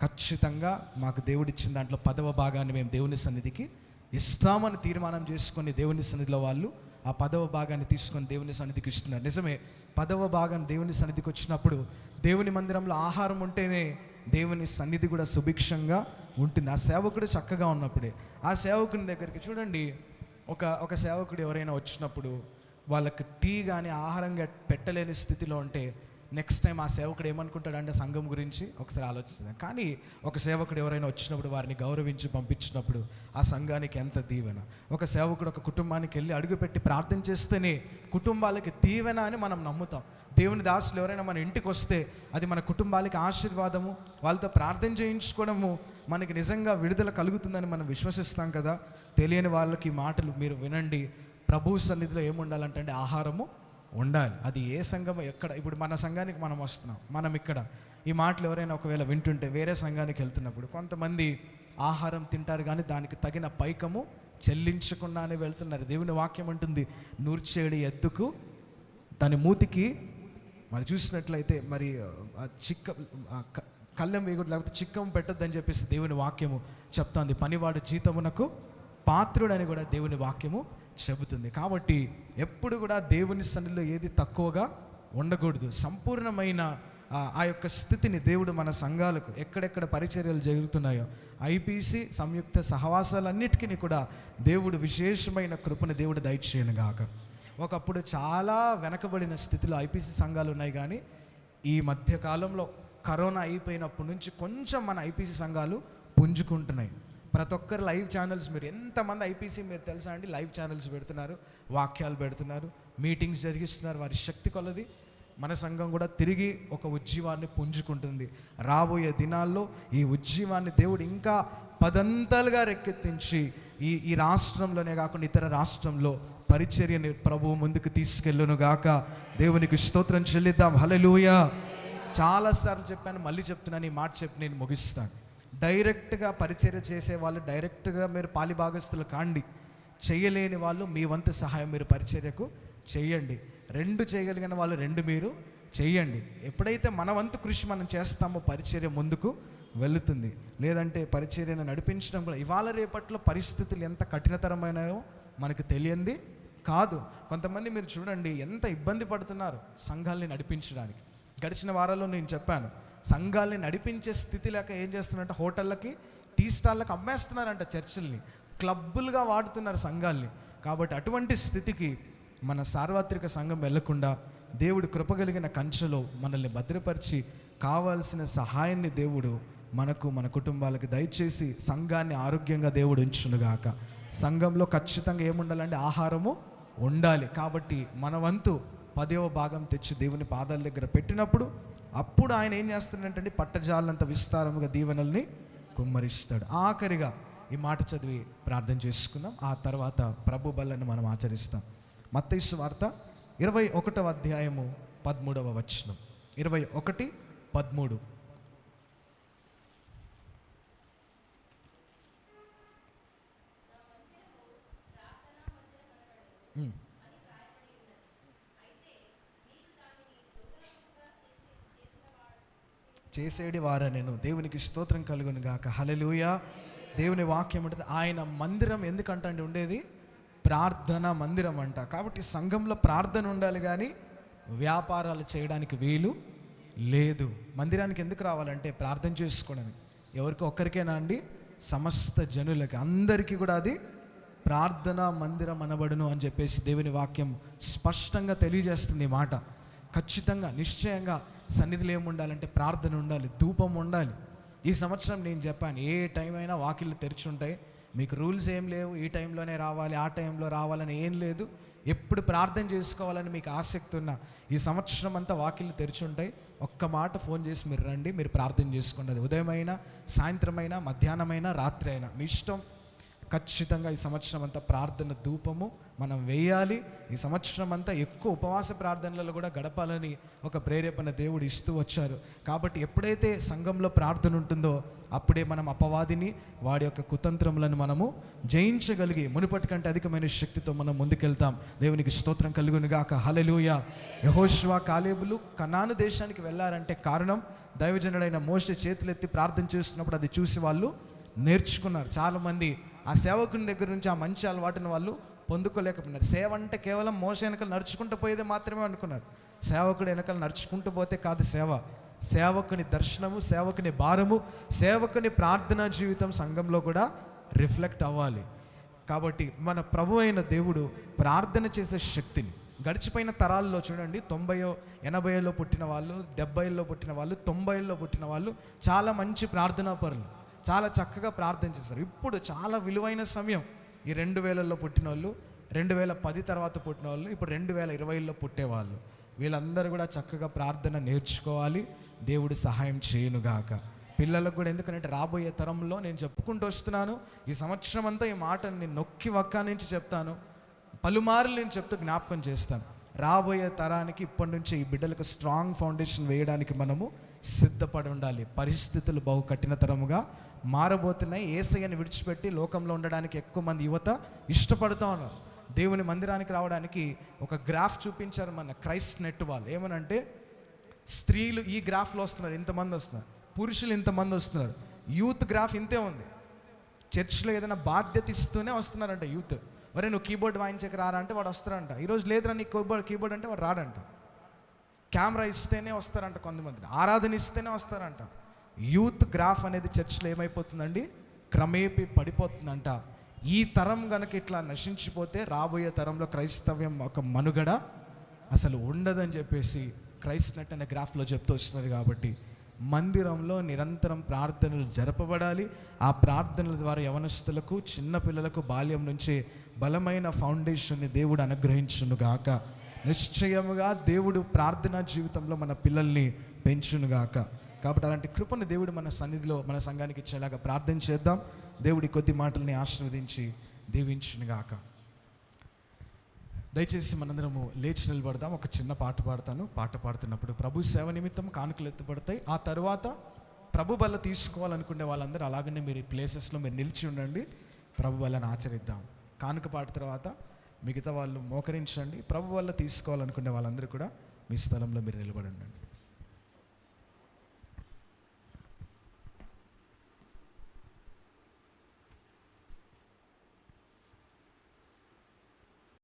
ఖచ్చితంగా మాకు దేవుడిచ్చిన దాంట్లో 10వ భాగాన్ని మేము దేవుని సన్నిధికి ఇస్తామని తీర్మానం చేసుకొని దేవుని సన్నిధిలో వాళ్ళు ఆ 10వ భాగాన్ని తీసుకొని దేవుని సన్నిధికి ఇస్తున్నారు. నిజమే, 10వ భాగం దేవుని సన్నిధికి వచ్చినప్పుడు దేవుని మందిరంలో ఆహారం ఉంటేనే దేవుని సన్నిధి కూడా సుభిక్షంగా ఉంటుంది. ఆ సేవకుడు చక్కగా ఉన్నప్పుడే. ఆ సేవకుని దగ్గరికి చూడండి, ఒక సేవకుడు ఎవరైనా వచ్చినప్పుడు వాళ్ళకి టీ కానీ ఆహారంగా పెట్టలేని స్థితిలో ఉంటే నెక్స్ట్ టైం ఆ సేవకుడు ఏమనుకుంటాడంటే సంఘం గురించి ఒకసారి ఆలోచిస్తాం. కానీ ఒక సేవకుడు ఎవరైనా వచ్చినప్పుడు వారిని గౌరవించి పంపించినప్పుడు ఆ సంఘానికి ఎంత దీవెన. ఒక సేవకుడు ఒక కుటుంబానికి వెళ్ళి అడుగుపెట్టి ప్రార్థన చేస్తేనే కుటుంబాలకి దీవెన అని మనం నమ్ముతాం. దేవుని దాసులు ఎవరైనా మన ఇంటికి వస్తే అది మన కుటుంబాలకి ఆశీర్వాదము, వాళ్ళతో ప్రార్థన చేయించుకోవడము మనకి నిజంగా విడుదల కలుగుతుందని మనం విశ్వసిస్తాం కదా. తెలియని వాళ్ళకి మాటలు మీరు వినండి. ప్రభు సన్నిధిలో ఏముండాలంటే ఆహారము ఉండాలి. అది ఏ సంఘం ఎక్కడ, ఇప్పుడు మన సంఘానికి మనం వస్తున్నాం, మనం ఇక్కడ ఈ మాటలు ఎవరైనా ఒకవేళ వింటుంటే వేరే సంఘానికి వెళ్తున్నప్పుడు కొంతమంది ఆహారం తింటారు కానీ దానికి తగిన పైకము చెల్లించకుండానే వెళ్తున్నారు. దేవుని వాక్యం ఉంటుంది, నూర్చేడి ఎద్దుకు దాని మూతికి మరి చూసినట్లయితే మరి కళ్ళెం వేయకూడదు, లేకపోతే చిక్కం పెట్టద్దని చెప్పేసి దేవుని వాక్యము చెప్తోంది. పనివాడు జీతమునకు పాత్రుడని కూడా దేవుని వాక్యము చెబుతుంది. కాబట్టి ఎప్పుడు కూడా దేవుని సన్నిధిలో ఏది తక్కువగా ఉండకూడదు. సంపూర్ణమైన ఆ యొక్క స్థితిని దేవుడు మన సంఘాలకు ఎక్కడెక్కడ పరిచర్యలు జరుగుతున్నాయో ఐపీసీ సంయుక్త సహవాసాలన్నిటికీ కూడా దేవుడు విశేషమైన కృపను దేవుడు దయచేయను గాక. ఒకప్పుడు చాలా వెనకబడిన స్థితిలో ఐపీసీ సంఘాలు ఉన్నాయి, కానీ ఈ మధ్యకాలంలో కరోనా అయిపోయినప్పటి నుంచి కొంచెం మన ఐపీసీ సంఘాలు పుంజుకుంటున్నాయి. ప్రతి ఒక్కరు లైవ్ ఛానల్స్, మీరు ఎంతమంది ఐపీసీ మీరు తెలుసా అండి, లైవ్ ఛానల్స్ పెడుతున్నారు, వాక్యాలు పెడుతున్నారు, మీటింగ్స్ జరిగిస్తున్నారు. వారి శక్తి కొలది మన సంఘం కూడా తిరిగి ఒక ఉజ్జీవాన్ని పుంజుకుంటుంది. రాబోయే దినాల్లో ఈ ఉజ్జీవాన్ని దేవుడు ఇంకా 10 అంతలుగా రెక్కెత్తించి ఈ రాష్ట్రంలోనే కాకుండా ఇతర రాష్ట్రంలో పరిచర్యని ప్రభువు ముందుకు తీసుకెళ్ళును గాక. దేవునికి స్తోత్రం చెల్లిద్దాం. హల్లెలూయా. చాలాసార్లు చెప్పాను, మళ్ళీ చెప్తున్నాను, ఈ మాట చెప్పి నేను ముగిస్తాను. డైరెక్ట్గా పరిచర్య చేసే వాళ్ళు డైరెక్ట్గా మీరు పాలిభాగస్తులు కాండి. చేయలేని వాళ్ళు మీ వంతు సహాయం మీరు పరిచర్యకు చేయండి. 2 చేయగలిగిన వాళ్ళు 2 మీరు చేయండి. ఎప్పుడైతే మన వంతు కృషి మనం చేస్తామో పరిచర్య ముందుకు వెళుతుంది. లేదంటే పరిచర్యను నడిపించడం కూడా ఇవాళ రేపట్లో పరిస్థితులు ఎంత కఠినతరమైనాయో మనకు తెలియంది కాదు. కొంతమంది మీరు చూడండి ఎంత ఇబ్బంది పడుతున్నారు సంఘాల్ని నడిపించడానికి. గడిచిన వారాల్లో నేను చెప్పాను, సంఘాల్ని నడిపించే స్థితి లేక ఏం చేస్తున్నారంటే హోటళ్ళకి, టీ స్టాళ్ళకి అమ్మేస్తున్నారంట, చర్చిల్ని క్లబ్బులుగా వాడుతున్నారు సంఘాల్ని. కాబట్టి అటువంటి స్థితికి మన సార్వత్రిక సంఘం వెళ్లకుండా దేవుడు కృపగలిగిన కంచెలో మనల్ని భద్రపరిచి కావాల్సిన సహాయాన్ని దేవుడు మనకు, మన కుటుంబాలకు దయచేసి సంఘాన్ని ఆరోగ్యంగా దేవుడు ఉంచునుగాక. సంఘంలో ఖచ్చితంగా ఏముండాలంటే ఆహారము ఉండాలి. కాబట్టి మన వంతు 10వ భాగం తెచ్చి దేవుని పాదాల దగ్గర పెట్టినప్పుడు అప్పుడు ఆయన ఏం చేస్తాడంటే పట్టజాలంత విస్తారముగా దీవెనల్ని కుమ్మరిస్తాడు. ఆఖరిగా ఈ మాట చదివి ప్రార్థన చేసుకుందాం. ఆ తర్వాత ప్రభు బలను మనం ఆచరిస్తాం. మత్తయి సువార్త 21వ అధ్యాయము 13వ వచనం. 21:13. చేసేడి వారా నేను. దేవునికి స్తోత్రం కలుగును గాక. హల్లెలూయా. దేవుని వాక్యం ఉంటుంది, ఆయన మందిరం ఎందుకంటే ఉండేది ప్రార్థన మందిరం అంట. కాబట్టి సంఘంలో ప్రార్థన ఉండాలి, కానీ వ్యాపారాలు చేయడానికి వీలు లేదు. మందిరానికి ఎందుకు రావాలంటే ప్రార్థన చేసుకోవడానికి. ఎవరికి ఒక్కరికేనా అండి? సమస్త జనులకి, అందరికీ కూడా అది ప్రార్థనా మందిరం అనబడును అని చెప్పేసి దేవుని వాక్యం స్పష్టంగా తెలియజేస్తుంది. ఈ మాట ఖచ్చితంగా నిశ్చయంగా సన్నిధిలో ఏముండాలంటే ప్రార్థన ఉండాలి, ధూపం ఉండాలి. ఈ సంవత్సరం నేను చెప్పాను, ఏ టైం అయినా వాకిళ్ళు తెరిచి ఉంటాయి, మీకు రూల్స్ ఏం లేవు, ఈ టైంలోనే రావాలి, ఆ టైంలో రావాలని ఏం లేదు. ఎప్పుడు ప్రార్థన చేసుకోవాలని మీకు ఆసక్తి ఉన్నా ఈ సంవత్సరం అంతా వాకిళ్ళు తెరిచి ఉంటాయి. ఒక్క మాట ఫోన్ చేసి మీరు రండి, మీరు ప్రార్థన చేసుకోండి. అది ఉదయమైనా, సాయంత్రమైనా, మధ్యాహ్నమైనా, రాత్రి అయినా మీ ఇష్టం. ఖచ్చితంగా ఈ సంవత్సరం అంతా ప్రార్థన ధూపము మనం వేయాలి. ఈ సంవత్సరం అంతా ఎక్కువ ఉపవాస ప్రార్థనలలో కూడా గడపాలని ఒక ప్రేరేపణ దేవుడు ఇస్తూ వచ్చారు. కాబట్టి ఎప్పుడైతే సంఘంలో ప్రార్థన ఉంటుందో అప్పుడే మనం అపవాదిని, వాడి యొక్క కుతంత్రములను మనము జయించగలిగి మునుపటి కంటే అధికమైన శక్తితో మనం ముందుకెళ్తాం. దేవునికి స్తోత్రం కలుగును గాక. హల్లెలూయా. యెహోషువ, కాలేబులు కనాను దేశానికి వెళ్ళారంటే కారణం, దైవజనుడైన మోషే చేతులెత్తి ప్రార్థన చేస్తున్నప్పుడు అది చూసి వాళ్ళు నేర్చుకున్నారు. చాలామంది ఆ సేవకుని దగ్గర నుంచి ఆ మంచి అలవాటుని వాళ్ళు పొందుకోలేకపోయినారు. సేవ అంటే కేవలం మోస వెనకాల నడుచుకుంటూ పోయేదే మాత్రమే అనుకున్నారు. సేవకుడు వెనకాల నడుచుకుంటూ పోతే కాదు సేవ. సేవకుని దర్శనము, సేవకుని భారము, సేవకుని ప్రార్థనా జీవితం సంఘంలో కూడా రిఫ్లెక్ట్ అవ్వాలి. కాబట్టి మన ప్రభు అయిన దేవుడు ప్రార్థన చేసే శక్తిని గడిచిపోయిన తరాల్లో చూడండి, 90, 80లో పుట్టిన వాళ్ళు, 70లో పుట్టిన వాళ్ళు, 90లో పుట్టిన వాళ్ళు చాలా మంచి ప్రార్థనా పరులు, చాలా చక్కగా ప్రార్థన చేస్తారు. ఇప్పుడు చాలా విలువైన సమయం ఈ 2000లో పుట్టిన వాళ్ళు, 2010 తర్వాత పుట్టిన వాళ్ళు, ఇప్పుడు 2020లో పుట్టేవాళ్ళు, వీళ్ళందరూ కూడా చక్కగా ప్రార్థన నేర్చుకోవాలి. దేవుడు సహాయం చేయనుగాక. పిల్లలకు కూడా, ఎందుకంటే రాబోయే తరంలో నేను చెప్పుకుంటూ వస్తున్నాను. ఈ సంవత్సరం అంతా ఈ మాటను నేను నొక్కి వక్కా నుంచి చెప్తాను, పలుమార్లు నేను చెప్తూ జ్ఞాపకం చేస్తాను. రాబోయే తరానికి ఇప్పటి నుంచి ఈ బిడ్డలకు స్ట్రాంగ్ ఫౌండేషన్ వేయడానికి మనము సిద్ధపడి ఉండాలి. పరిస్థితులు బహు కఠినతరముగా మారబోతున్నాయి. యేసయ్యని విడిచిపెట్టి లోకంలో ఉండడానికి ఎక్కువ మంది యువత ఇష్టపడుతూ ఉన్నారు. దేవుని మందిరానికి రావడానికి ఒక గ్రాఫ్ చూపించారు మన క్రైస్ట్ నెట్ వాళ్ళు. ఏమనంటే, స్త్రీలు ఈ గ్రాఫ్లో వస్తున్నారు, ఇంతమంది వస్తున్నారు, పురుషులు ఇంతమంది వస్తున్నారు, యూత్ గ్రాఫ్ ఇంతే ఉంది. చర్చ్లో ఏదైనా బాధ్యత ఇస్తూనే వస్తున్నారంట యూత్. వరే నువ్వు కీబోర్డ్ వాయించక రారా అంటే వాడు వస్తారంట. ఈరోజు లేదురా నీకు కీబోర్డ్ అంటే వాడు రాడంట. కెమెరా ఇస్తేనే వస్తారంట కొంతమంది, ఆరాధన ఇస్తేనే వస్తారంట. యూత్ గ్రాఫ్ అనేది చర్చ్లో ఏమైపోతుందండి, క్రమేపీ పడిపోతుందంట. ఈ తరం కనుక ఇట్లా నశించిపోతే రాబోయే తరంలో క్రైస్తవ్యం ఒక మనుగడ అసలు ఉండదని చెప్పేసి క్రైస్ట్ నెట్ అనే గ్రాఫ్లో చెప్తూ వస్తున్నారు. కాబట్టి మందిరంలో నిరంతరం ప్రార్థనలు జరపబడాలి. ఆ ప్రార్థనల ద్వారా యవనస్తులకు, చిన్నపిల్లలకు బాల్యం నుంచే బలమైన ఫౌండేషన్ని దేవుడు అనుగ్రహించునుగాక. నిశ్చయముగా దేవుడు ప్రార్థనా జీవితంలో మన పిల్లల్ని పెంచునుగాక. కాబట్టి అలాంటి కృపను దేవుడు మన సన్నిధిలో, మన సంఘానికి ఇచ్చేలాగా ప్రార్థన చేద్దాం. దేవుడి కొద్ది మాటల్ని ఆశీర్వదించి దీవించునుగాక. దయచేసి మనందరము లేచి నిలబడదాం. ఒక చిన్న పాట పాడతాను. పాట పాడుతున్నప్పుడు ప్రభు సేవ నిమిత్తం కానుకలు ఎత్తుపడతాయి. ఆ తర్వాత ప్రభు బల్ల తీసుకోవాలనుకునే వాళ్ళందరూ అలాగనే మీరు ఈ ప్లేసెస్లో మీరు నిలిచి ఉండండి. ప్రభు బల్లను ఆచరిద్దాం. కానుక పాట తర్వాత మిగతా వాళ్ళు మోకరించండి. ప్రభు వల్ల తీసుకోవాలనుకునే వాళ్ళందరూ కూడా మీ స్థలంలో మీరు నిలబడండి.